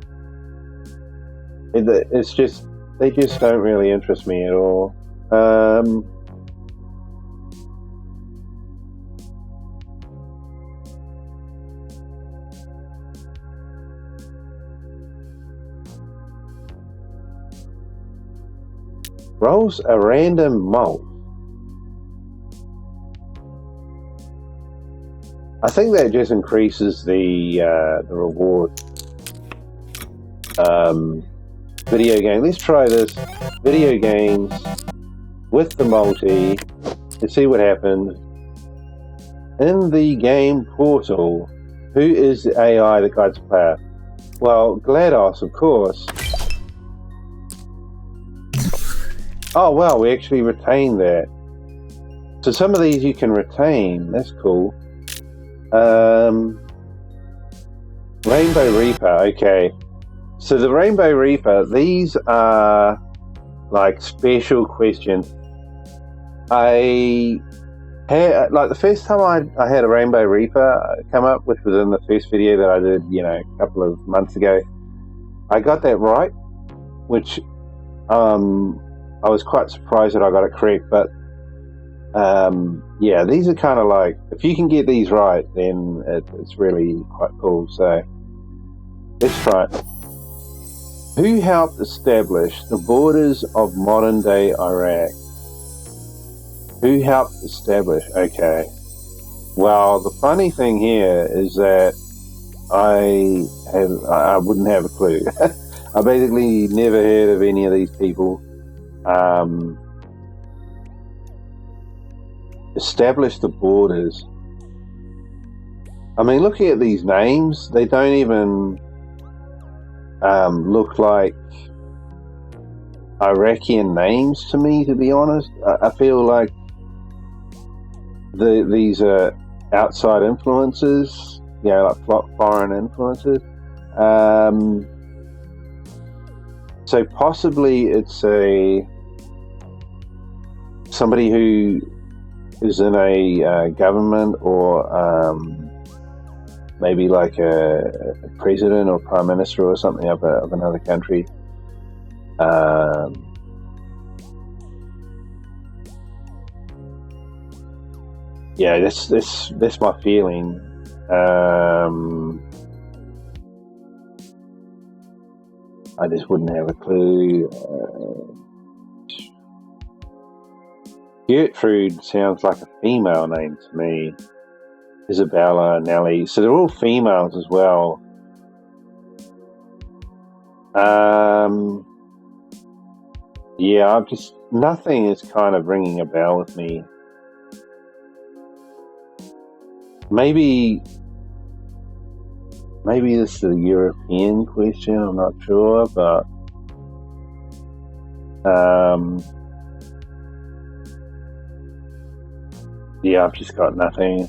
it's just, they just don't really interest me at all. Rolls a random mult. I think that just increases the reward. Video game. Let's try this. Video games with the multi. Let's see what happens. In the game portal, who is the AI that guides the player? Well, GLaDOS, of course. Oh, wow, we actually retained that. So some of these you can retain. That's cool. Rainbow Reaper, okay. So the Rainbow Reaper, these are like special questions. I had, like the first time I had a Rainbow Reaper come up, which was in the first video that I did, you know, a couple of months ago. I got that right, which I was quite surprised that I got it correct, but yeah, these are kind of like, if you can get these right, then it's really quite cool. So let's try it. Who helped establish the borders of modern day Iraq? Who helped establish? Okay. Well, the funny thing here is that I wouldn't have a clue. I basically never heard of any of these people. Establish the borders. I mean, looking at these names, they don't even look like Iraqian names to me, to be honest. I feel like these are outside influences, you know, like foreign influences. So possibly it's somebody who is in a government, or maybe like a president or prime minister or something of another country. Yeah, that's my feeling. I just wouldn't have a clue. Gertrude sounds like a female name to me. Isabella, Nellie. So they're all females as well. Yeah, I'm just... Nothing is kind of ringing a bell with me. Maybe this is a European question, I'm not sure, but yeah, I've just got nothing.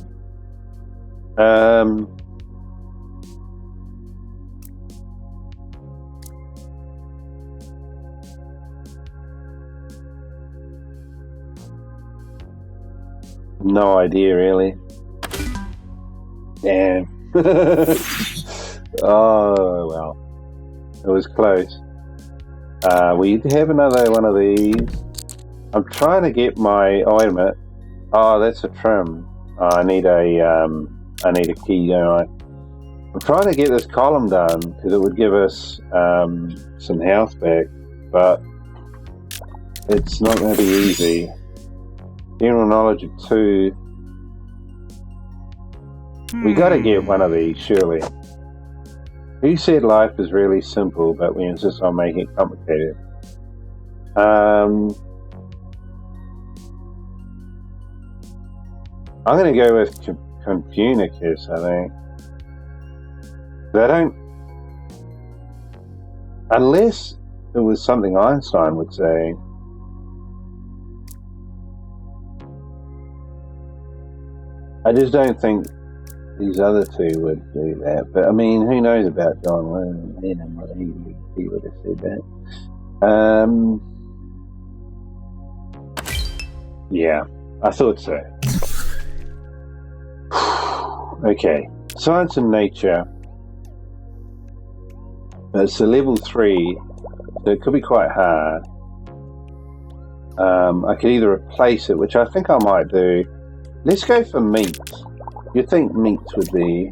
No idea, really. Damn. Oh, well. It was close. We have another one of these. I'm trying to get my... Oh, wait a minute. Oh, that's a trim. I need a key, don't I? I'm trying to get this column done because it would give us some house back, but it's not going to be easy. General knowledge of 2. We got to get one of these, surely. Who said life is really simple, but we insist on making it complicated? I'm going to go with Confucius, I think. They don't... Unless it was something Einstein would say. I just don't think these other 2 would do that. But, I mean, who knows about John Lennon? He would have said that. Yeah, I thought so. Okay, science and nature. It's a level 3, so it could be quite hard. I could either replace it, which I think I might do. Let's go for meat. You'd think meats would be...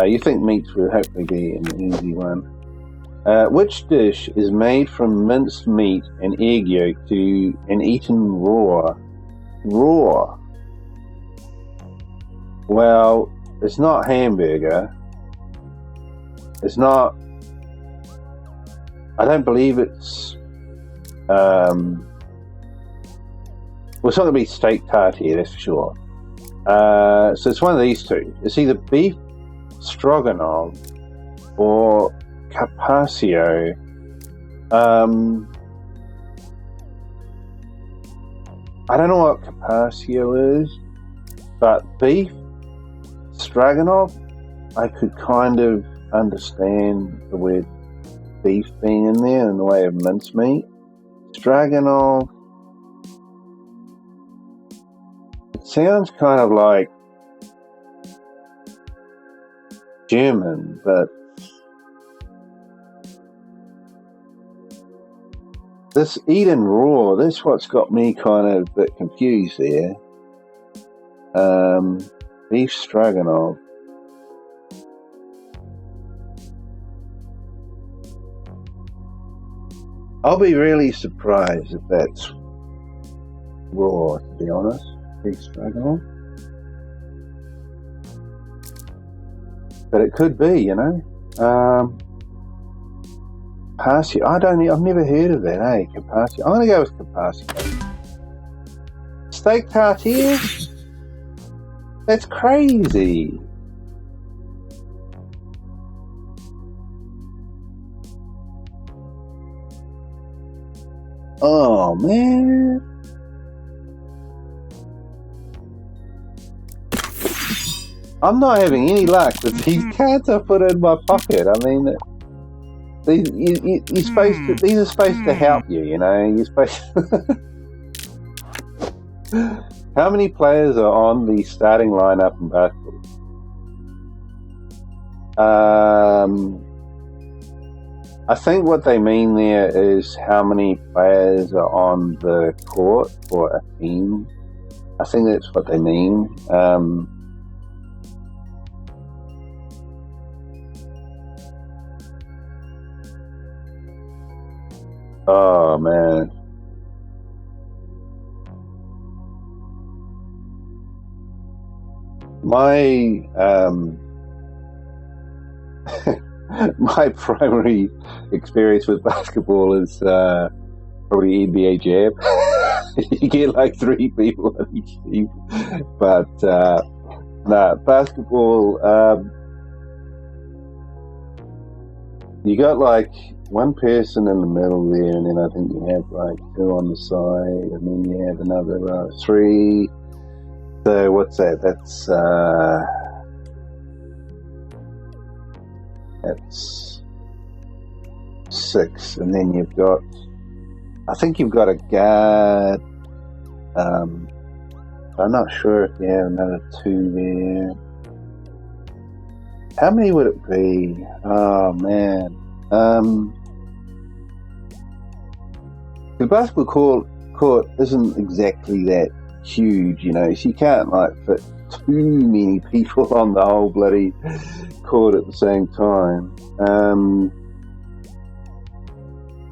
you think meats would hopefully be an easy one. Which dish is made from minced meat and egg yolk and eaten raw? Raw. Well, it's not hamburger. It's not... I don't believe it's... well, it's not going to be steak tartare, that's for sure. So it's one of these 2. It's either beef stroganoff or carpaccio. I don't know what carpaccio is, but beef stroganoff, I could kind of understand the word beef being in there in the way of mincemeat. Stroganoff, it sounds kind of like German, but this eaten raw, that's what's got me kind of a bit confused there. Beef stroganoff. I'll be really surprised if that's raw, to be honest. Beef stroganoff. But it could be, you know. Carpaccio. I've never heard of that, eh? Carpaccio. I'm going to go with carpaccio. Steak tartare? That's crazy. Oh, man. I'm not having any luck with these cards I put in my pocket. I mean, these are supposed to help you, you know. You're supposed to... How many players are on the starting lineup in basketball? I think what they mean there is how many players are on the court for a team. I think that's what they mean. Oh man. My my primary experience with basketball is probably NBA Jam. You get like 3 people on each team, but basketball. You got like 1 person in the middle there, and then I think you have like 2 on the side, and then you have another 3. So what's that? That's 6, and then you've got. I think you've got a guard. I'm not sure if you have another 2 there. How many would it be? Oh man. The basketball court isn't exactly that huge, you know, so you can't like fit too many people on the whole bloody court at the same time.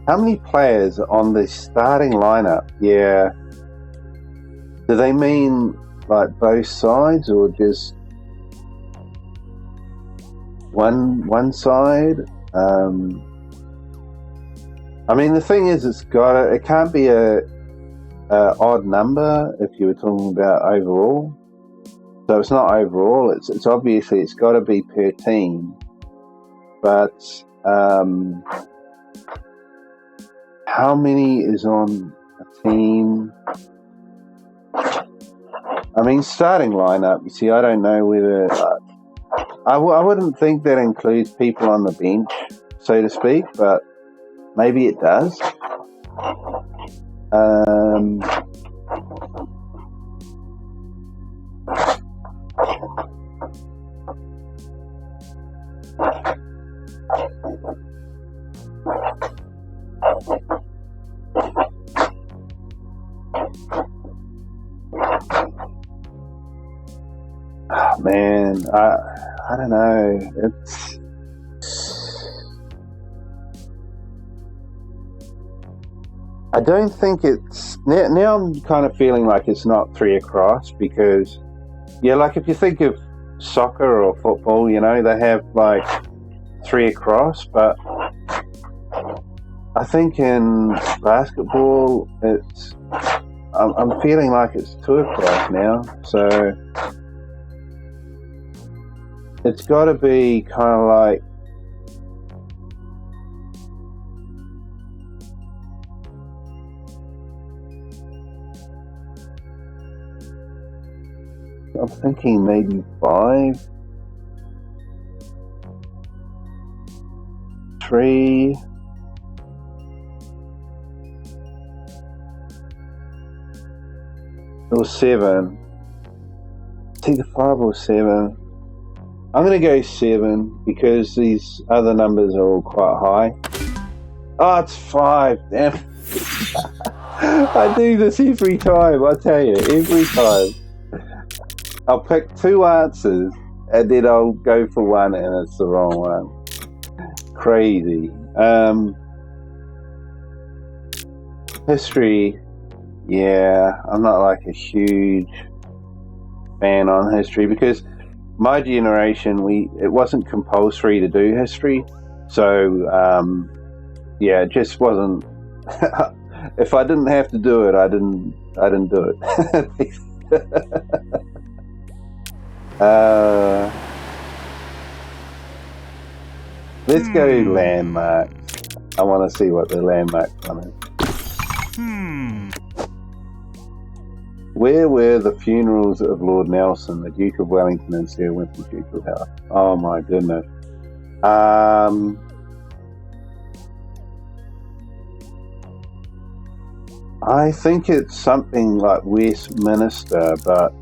How many players are on the starting lineup? Yeah. Do they mean like both sides or just one side? I mean, the thing is, it can't be a odd number if you were talking about overall. So it's not overall. It's obviously it's got to be per team. But how many is on a team? I mean, starting lineup. You see, I don't know whether I wouldn't think that includes people on the bench, so to speak, but maybe it does. Man, I don't know. I don't think it's now. I'm kind of feeling like it's not 3 across because, yeah, like if you think of soccer or football, you know, they have like 3 across, but I think in basketball, I'm feeling like it's 2 across now, so it's got to be kind of like I'm thinking maybe 5, 3. Or 7. It's either 5 or 7. I'm going to go 7 because these other numbers are all quite high. Oh, it's 5. Damn. I do this every time, I tell you, every time. I'll pick 2 answers and then I'll go for one and it's the wrong one. Crazy. History. Yeah, I'm not like a huge fan on history because my generation, it wasn't compulsory to do history, so yeah, it just wasn't. If I didn't have to do it, I didn't do it. Let's go landmark. I want to see what the landmark one is. Where were the funerals of Lord Nelson, the Duke of Wellington and Sir Winston Churchill House? Oh my goodness. I think it's something like Westminster, but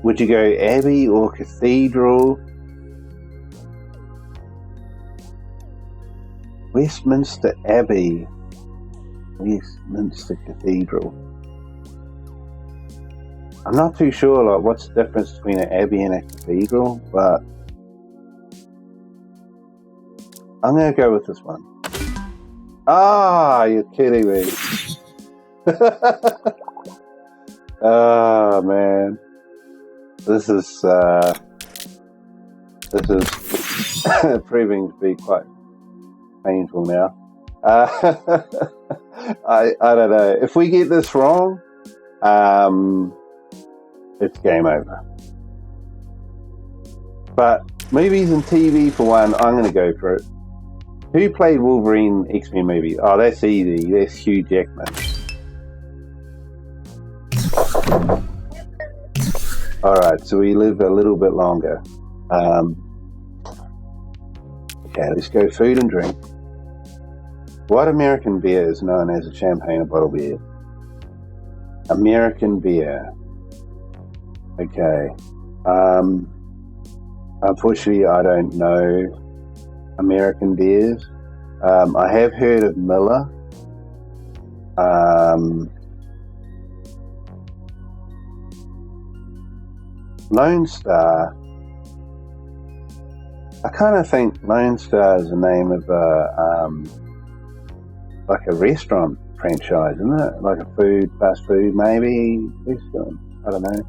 would you go Abbey or Cathedral? Westminster Abbey, Westminster Cathedral. I'm not too sure like what's the difference between an abbey and a cathedral, but I'm going to go with this one. Ah, you're kidding me. Oh man, this is proving to be quite painful now. I don't know if we get this wrong. It's game over. But movies and TV for one, I'm going to go for it. Who played Wolverine X-Men movies? Oh, that's easy. That's Hugh Jackman. Alright, so we live a little bit longer. Okay, let's go food and drink. What American beer is known as a champagne or bottle beer? American beer. Okay. Unfortunately, I don't know American beers. I have heard of Miller. Lone Star. I kind of think Lone Star is the name of like a restaurant franchise, isn't it? Like a fast food, maybe restaurant. I don't know.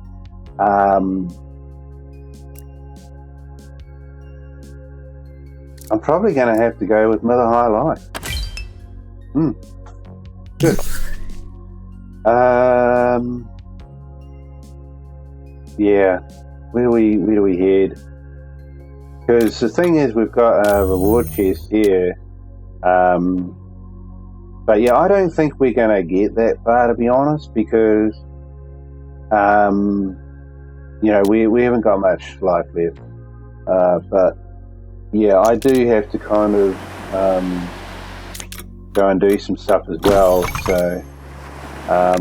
I'm probably going to have to go with Miller High Life. Good. Yeah. Where do we head? Because the thing is, we've got a reward chest here. But yeah, I don't think we're going to get that far, to be honest, because you know, we haven't got much life left. But yeah, I do have to kind of go and do some stuff as well, so I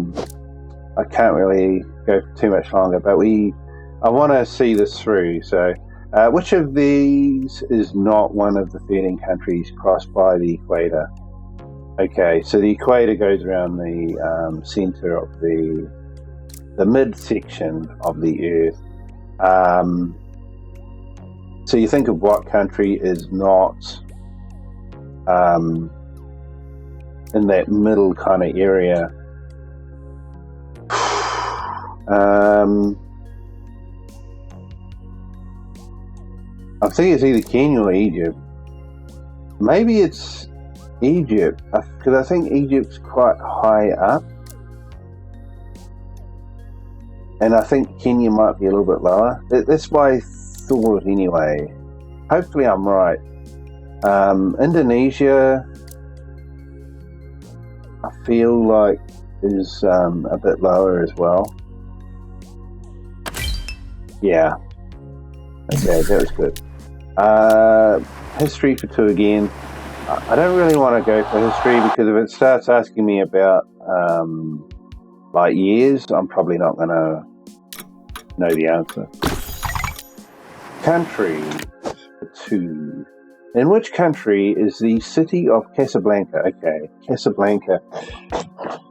can't really go for too much longer, but I want to see this through. So which of these is not one of the 13 countries crossed by the equator? Okay, so the equator goes around the center of the midsection of the Earth. So you think of what country is not in that middle kind of area. I think it's either Kenya or Egypt. Maybe it's Egypt, because I think Egypt's quite high up. And I think Kenya might be a little bit lower. That's my thought anyway. Hopefully I'm right. Indonesia, I feel like is a bit lower as well. Yeah. Okay, that was good. History for 2 again. I don't really want to go for history because if it starts asking me about like years, I'm probably not going to know the answer. Country for 2. In which country is the city of Casablanca? Okay, Casablanca.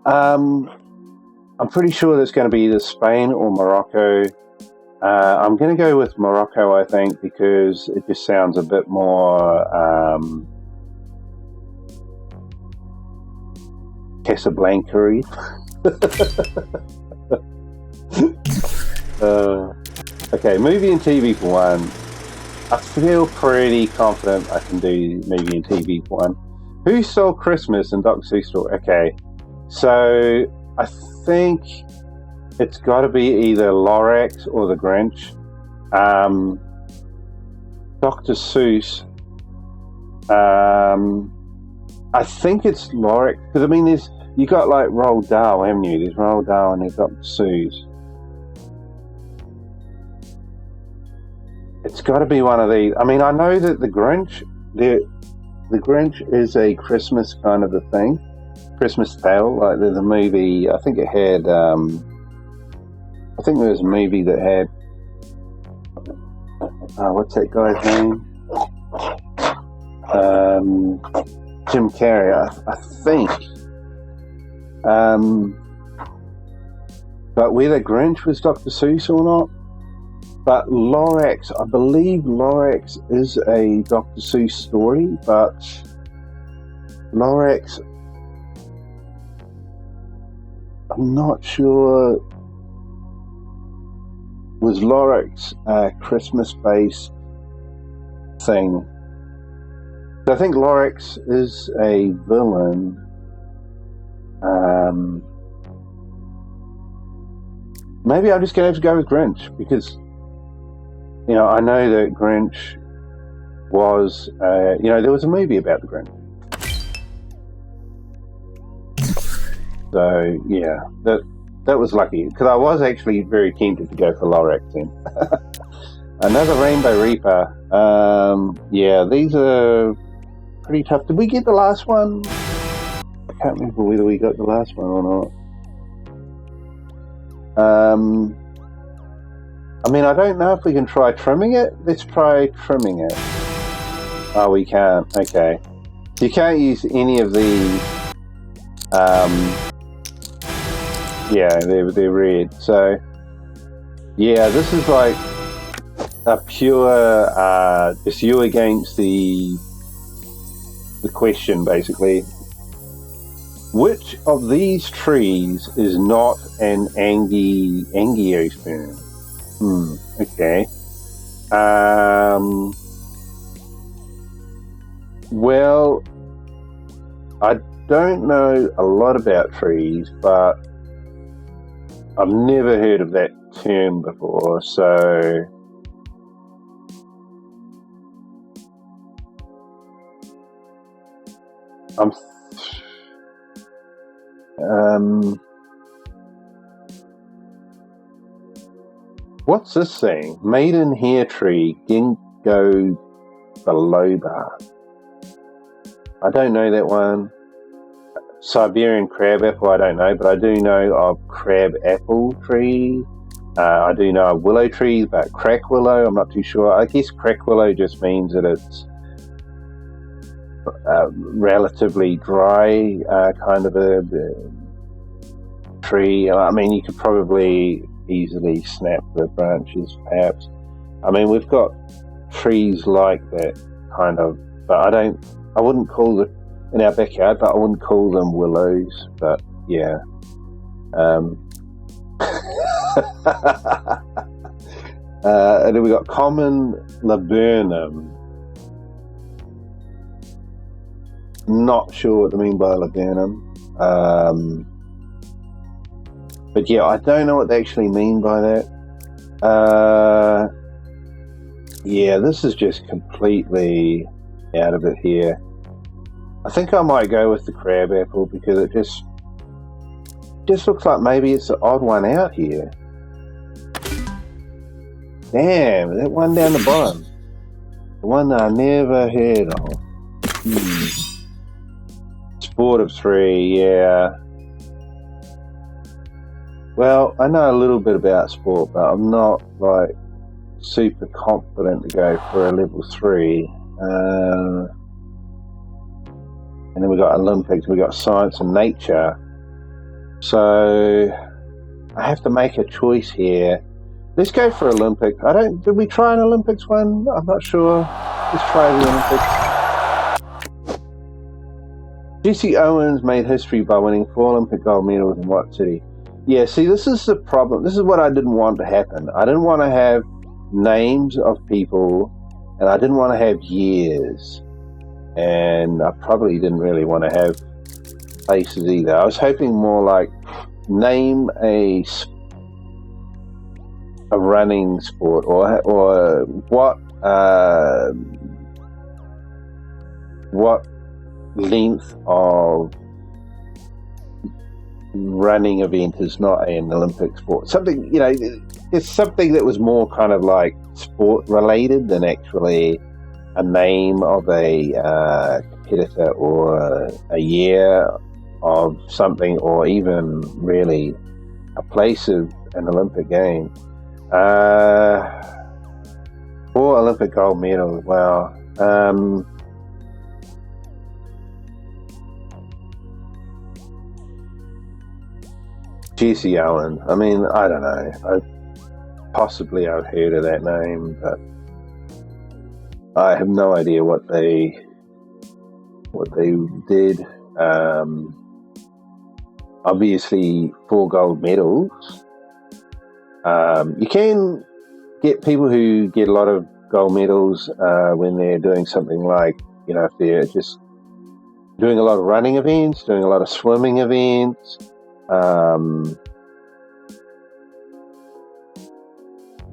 I'm pretty sure that's going to be either Spain or Morocco. I'm going to go with Morocco, I think, because it just sounds a bit more Casablanca-y. Okay, movie and TV for 1. I feel pretty confident I can do movie and TV for 1. Who Stole Christmas in Dr. Seuss story? Okay, so I think it's got to be either Lorax or the Grinch. Dr. Seuss. I think it's Lorax because I mean, you got like Roald Dahl, haven't you? There's Roald Dahl and there's Dr. Seuss. It's got to be one of these. I mean, I know that the Grinch is a Christmas kind of a thing, Christmas tale. Like there's a movie. I think it had. I think there was a movie that had. What's that guy's name? Jim Carrey, I think. But whether Grinch was Dr. Seuss or not, but Lorax, I believe Lorax is a Dr. Seuss story, but Lorax, I'm not sure, was Lorax a Christmas-based thing? I think Lorax is a villain. Maybe I'm just going to have to go with Grinch, because, you know, I know that Grinch was, you know, there was a movie about the Grinch. So, yeah, that was lucky, because I was actually very tempted to go for Lorax then. Another Rainbow Reaper. Yeah, these are pretty tough. Did we get the last one? I can't remember whether we got the last one or not. I mean, I don't know if we can try trimming it. Let's try trimming it. Oh, we can't. Okay. So you can't use any of these. Yeah, they're red. So, yeah, this is like a pure just you against the question, basically. Which of these trees is not an angiosperm? Okay. Well, I don't know a lot about trees, but I've never heard of that term before, so what's this saying? Maiden hair tree, ginkgo biloba. I don't know that one. Siberian crabapple, I don't know, but I do know of crabapple tree. I do know of willow trees, but crack willow, I'm not too sure. I guess crack willow just means that it's relatively dry kind of a tree. I mean, you could probably easily snap the branches, perhaps. I mean, we've got trees like that kind of, but I wouldn't call them in our backyard, but I wouldn't call them willows. But yeah. And then we got common laburnum. Not sure what they mean by laburnum. But yeah, I don't know what they actually mean by that. Yeah, this is just completely out of it here. I think I might go with the crabapple because it just looks like maybe it's the odd one out here. Damn, that one down the bottom. The one that I never heard of. Sport of 3, yeah. Well, I know a little bit about sport, but I'm not like super confident to go for a level 3. And then we got Olympics, we got science and nature. So I have to make a choice here. Let's go for Olympics. Did we try an Olympics one? I'm not sure. Let's try the Olympics. Jesse Owens made history by winning 4 Olympic gold medals in what city? Yeah, see, this is the problem. This is what I didn't want to happen. I didn't want to have names of people, and I didn't want to have years. And I probably didn't really want to have places either. I was hoping more like name a running sport or what length of running event is not an Olympic sport. Something, you know, it's something that was more kind of like sport related than actually a name of a competitor or a year of something, or even really a place of an Olympic game. 4 Olympic gold medals, wow. Jesse Owen. I mean, I don't know. Possibly I've heard of that name, but I have no idea what they did. Obviously, 4 gold medals. You can get people who get a lot of gold medals when they're doing something like, if they're just doing a lot of running events, doing a lot of swimming events,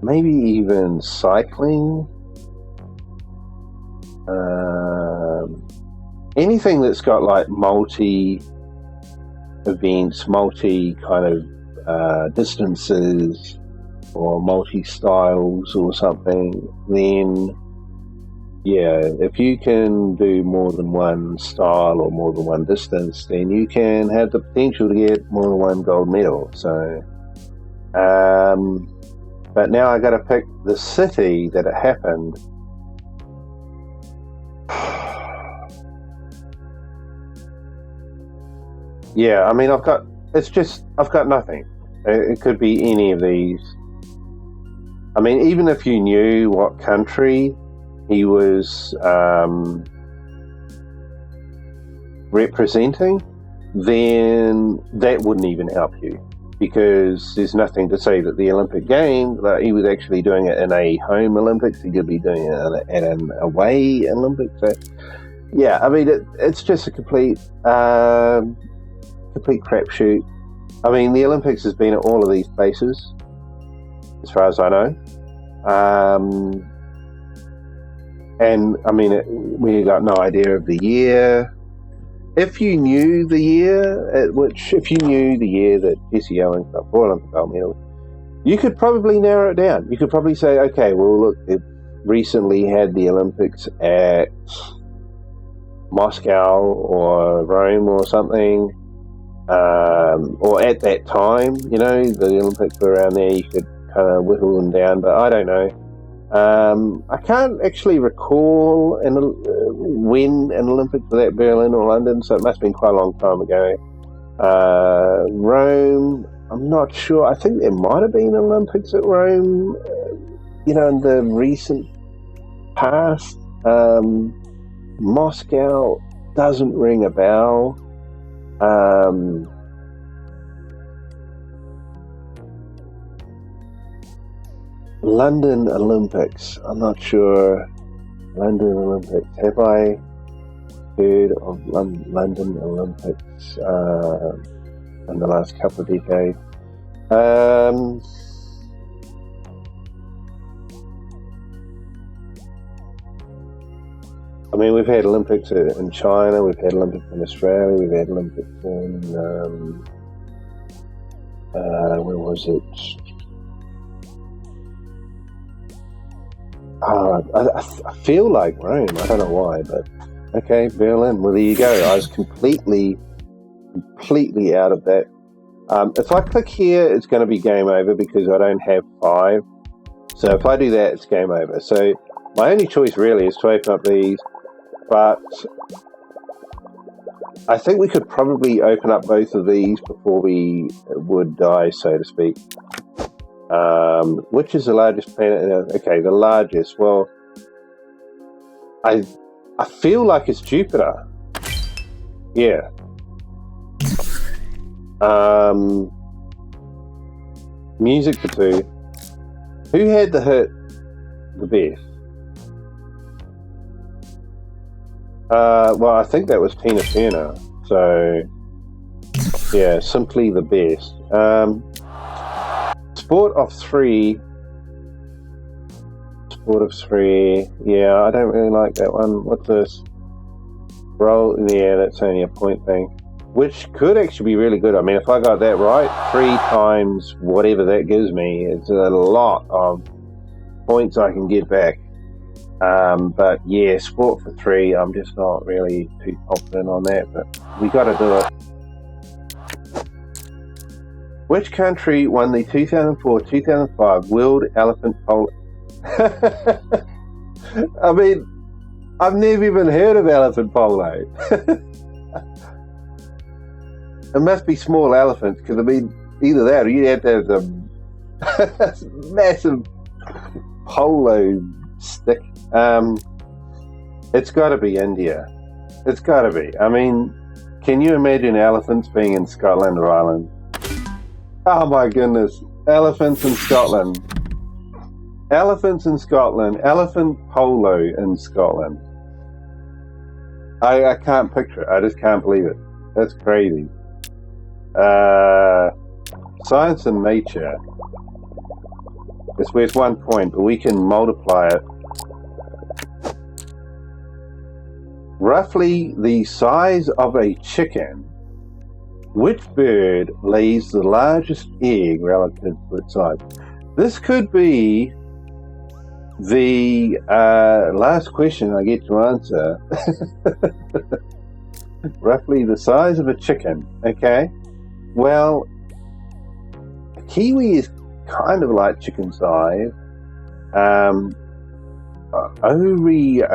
maybe even cycling, anything that's got like multi events, multi kind of distances or multi styles or something, then if you can do more than one style or more than one distance, then you can have the potential to get more than one gold medal. So but now I got to pick the city that it happened. I mean, I've got nothing. It could be any of these. I mean, even if you knew what country he was representing, then that wouldn't even help you, because there's nothing to say that the Olympic Games, that he was actually doing it in a home Olympics, he could be doing it at an away Olympics. So, I mean, it's just a complete crapshoot. I mean, the Olympics has been at all of these places, as far as I know. And I mean, we got no idea of the year. If you knew the year that Jesse Owens got 4 Olympic gold medals, you could probably narrow it down. You could probably say, okay, well, look, it recently had the Olympics at Moscow or Rome or something, or at that time, the Olympics were around there. You could kind of whittle them down, but I don't know. I can't actually recall when an Olympics was at Berlin or London, so it must have been quite a long time ago. Rome, I'm not sure. I think there might have been Olympics at Rome, in the recent past. Moscow doesn't ring a bell. London Olympics, I'm not sure. London Olympics, have I heard of London Olympics in the last couple of decades? I mean, we've had Olympics in China, we've had Olympics in Australia, we've had Olympics in where was it? I feel like Rome. I don't know why, but okay, Berlin. Well, there you go. I was completely out of that. If I click here, it's going to be game over because I don't have 5. So if I do that, it's game over. So my only choice really is to open up these, but I think we could probably open up both of these before we would die, so to speak. Which is the largest planet? Okay, the largest. Well, I feel like it's Jupiter. Yeah. Music for 2. Who had the hit the best? Well, I think that was Tina Turner. So, yeah, simply the best. Sport of 3. Yeah, I don't really like that one. What's this? Roll. Yeah, that's only a point thing, which could actually be really good. I mean, if I got that right, 3 times whatever that gives me, it's a lot of points I can get back. But yeah, sport for 3, I'm just not really too confident on that, but we got to do it. Which country won the 2004-2005 World Elephant Polo? I mean, I've never even heard of elephant polo. It must be small elephants, because I mean, either that or you have to have the massive polo stick. It's got to be India. It's got to be. I mean, can you imagine elephants being in Scotland or Ireland? Oh my goodness. Elephants in Scotland. Elephants in Scotland. Elephant polo in Scotland. I can't picture it. I just can't believe it. That's crazy. Science and nature. It's worth 1 point, but we can multiply it. Roughly the size of a chicken. Which bird lays the largest egg relative to its size? This could be the last question I get to answer. Roughly the size of a chicken. Okay. Well, a kiwi is kind of like chicken size. Oriole,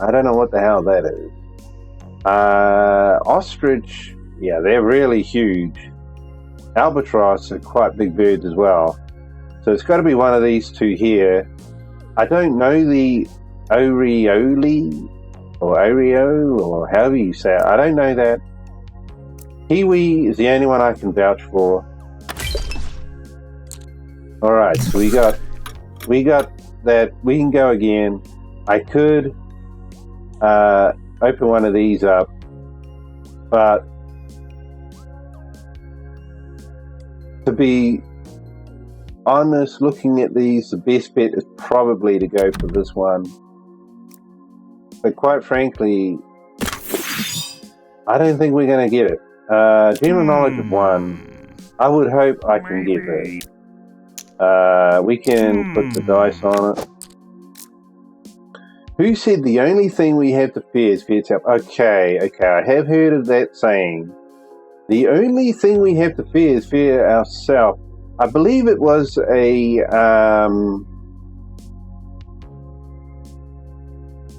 I don't know what the hell that is. Ostrich, yeah, they're really huge. Albatross are quite big birds as well. So it's got to be one of these two here. I don't know the Oriole or Oreo or however you say it. I don't know that. Kiwi is the only one I can vouch for. Alright, so we got that. We can go again. I could open one of these up, but to be honest, looking at these, the best bet is probably to go for this one. But quite frankly, I don't think we're going to get it. General knowledge of 1. I would hope I can get it. We can put the dice on it. Who said the only thing we have to fear is fear itself? Okay, I have heard of that saying. The only thing we have to fear is fear ourselves. I believe it was a...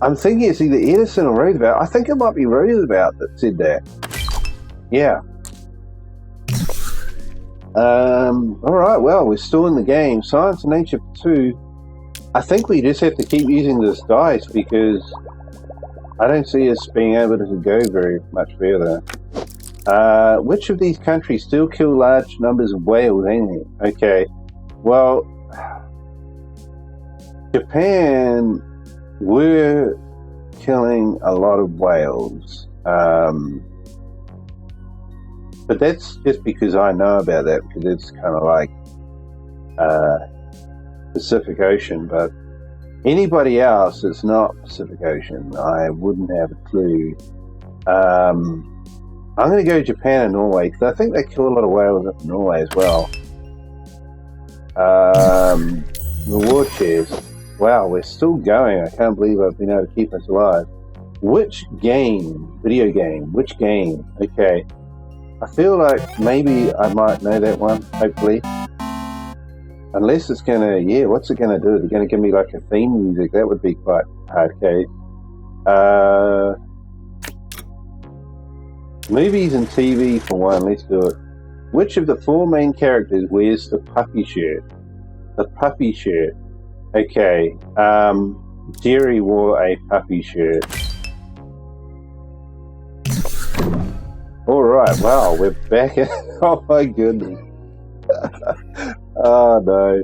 I'm thinking it's either Edison or Roosevelt. I think it might be Roosevelt that said that. Yeah. Alright, well, we're still in the game. Science and Nature 2. I think we just have to keep using this dice because I don't see us being able to go very much further. Which of these countries still kill large numbers of whales annually? Okay, well, Japan were killing a lot of whales. But that's just because I know about that, because it's kind of like Pacific Ocean. But anybody else that's not Pacific Ocean, I wouldn't have a clue. I'm going to go Japan and Norway, because I think they kill a lot of whales up in Norway as well. Reward chest. Wow, we're still going. I can't believe I've been able to keep us alive. Which game? Video game. Which game? Okay. I feel like maybe I might know that one, hopefully. Unless it's going to... Yeah, what's it going to do? Is it going to give me like a theme music? That would be quite hard case. Movies and TV for one. Let's do it. Which of the 4 main characters wears the puppy shirt? The puppy shirt. Okay. Jerry wore a puppy shirt. Alright, wow, we're back at... Oh my goodness. Oh no.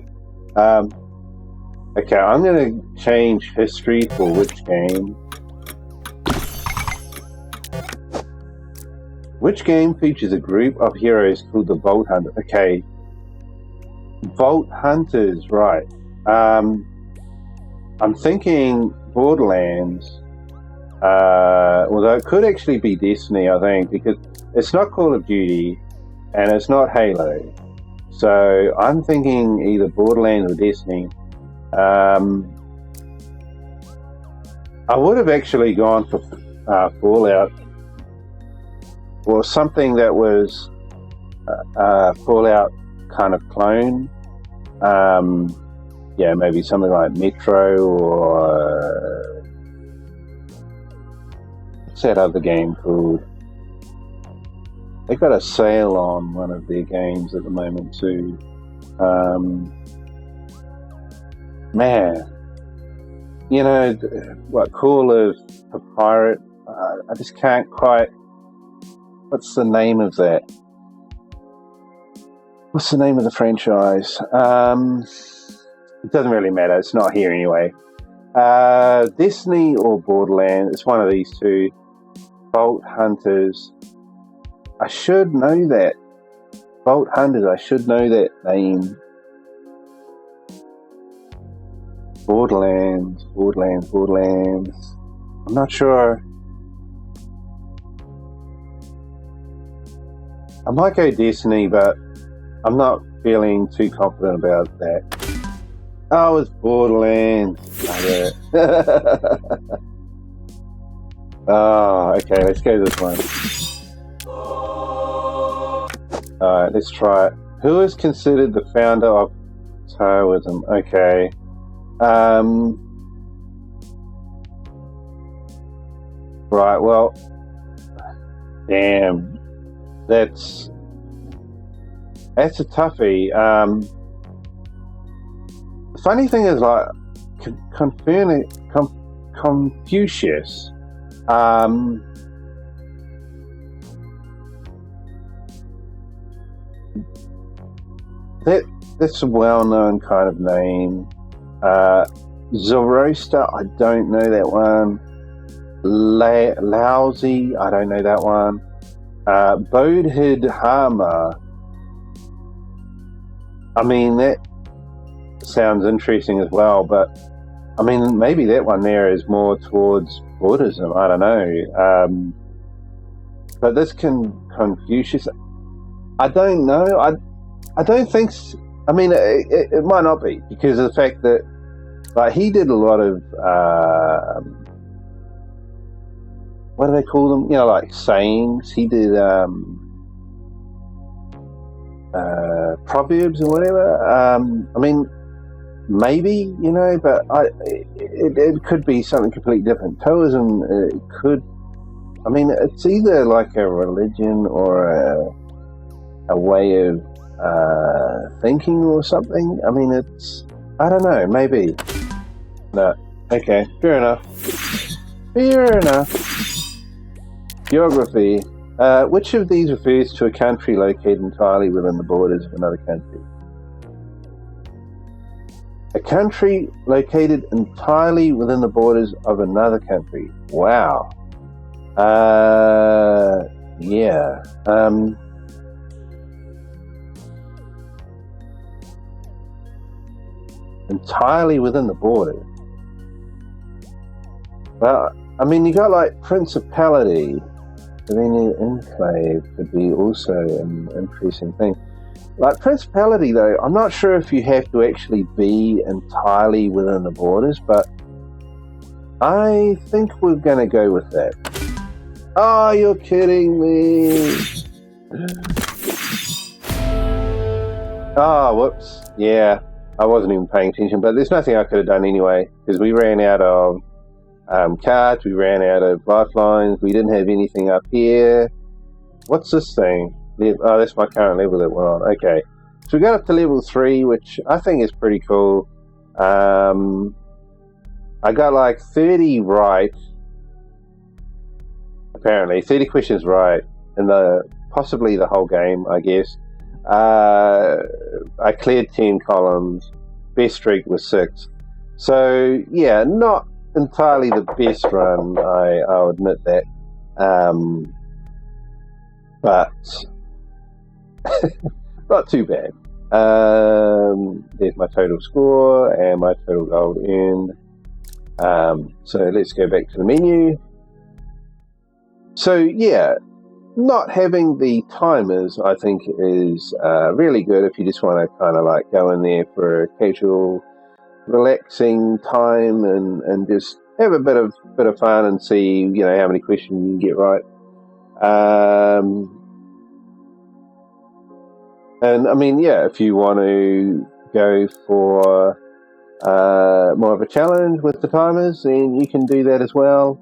Okay, I'm going to change history for which game. Which game features a group of heroes called the Vault Hunters? Okay. Vault Hunters, right. I'm thinking Borderlands. Although it could actually be Destiny, I think, because it's not Call of Duty and it's not Halo. So I'm thinking either Borderlands or Destiny. I would have actually gone for Fallout, or something that was Fallout kind of clone. Yeah, maybe something like Metro or what's that other game called? they got a sale on one of their games at the moment too. Man, you know what? Call of a Pirate. I just can't quite. What's the name of that? What's the name of the franchise? It doesn't really matter. It's not here anyway. Destiny or Borderlands. It's one of these two. Vault Hunters. I should know that. Vault Hunters. I should know that name. Borderlands. I'm not sure. I might go Destiny, but I'm not feeling too confident about that. Oh, it's Borderlands. Oh, okay, let's go this one. Alright, let's try it. Who is considered the founder of Taoism? Okay. Right, well, damn. That's a toughie. The funny thing is, like, Confucius. That's a well-known kind of name. Zoroaster, I don't know that one. Lousy, I don't know that one. Bodhidharma. I mean, that sounds interesting as well, but I mean, maybe that one there is more towards Buddhism. I don't know. But this Confucius, I don't know. I don't think. I mean, it might not be because of the fact that, like, he did a lot of what do they call them? You know, like sayings. He did proverbs or whatever. I mean, maybe, you know, but it could be something completely different. Taoism could. I mean, it's either like a religion or a way of thinking or something. I mean, I don't know, maybe. No. Okay, fair enough. Geography. Which of these refers to a country located entirely within the borders of another country? A country located entirely within the borders of another country. Wow. Yeah. Entirely within the border. Well, I mean, you got like principality. Slovenia enclave could be also an interesting thing. Like principality, though, I'm not sure if you have to actually be entirely within the borders, but I think we're going to go with that. Oh, you're kidding me. Oh, whoops. Yeah, I wasn't even paying attention, but there's nothing I could have done anyway, because we ran out of cards, we ran out of lifelines, we didn't have anything up here. What's this thing? Oh, that's my current level that we're on. Okay, so we got up to level 3, which I think is pretty cool. I got like 30 right, apparently 30 questions right in possibly the whole game, I guess. I cleared 10 columns. Best streak was 6. So yeah, not entirely the best run, I'll admit that. But not too bad. There's my total score and my total gold earned. So let's go back to the menu. So yeah, not having the timers, I think, is really good if you just want to kind of like go in there for a casual, relaxing time and just have a bit of fun and see, you know, how many questions you can get right. And I mean, yeah, if you want to go for more of a challenge with the timers, then you can do that as well.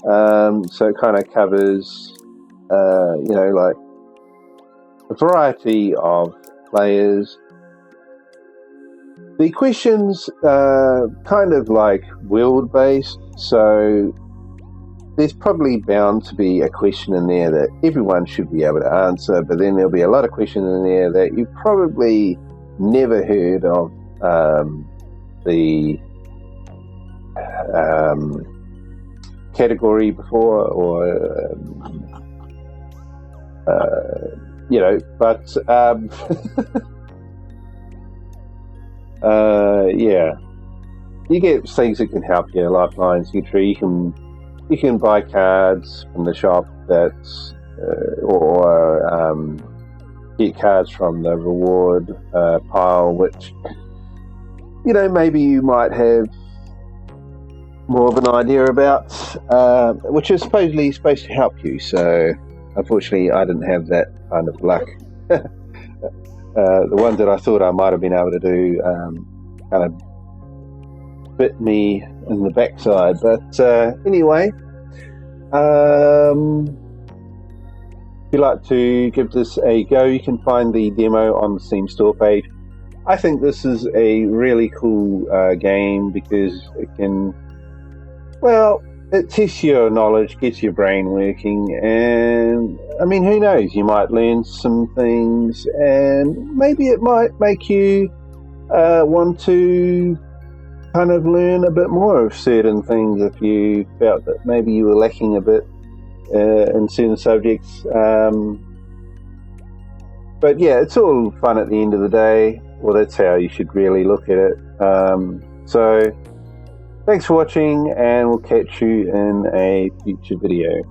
So it kind of covers, you know, like a variety of players. The questions are kind of like world-based, so there's probably bound to be a question in there that everyone should be able to answer, but then there'll be a lot of questions in there that you've probably never heard of the category before, or but yeah, you get things that can help you, lifelines, etc. You can buy cards from the shop or get cards from the reward pile, which maybe you might have more of an idea about, which is supposedly supposed to help you. So unfortunately I didn't have that kind of luck. The one that I thought I might have been able to do kind of bit me in the backside. But anyway, if you'd like to give this a go, you can find the demo on the Steam store page. I think this is a really cool game because it tests your knowledge, gets your brain working, and I mean, who knows, you might learn some things, and maybe it might make you want to kind of learn a bit more of certain things if you felt that maybe you were lacking a bit in certain subjects. But yeah, it's all fun at the end of the day. Well, that's how you should really look at it. So thanks for watching, and we'll catch you in a future video.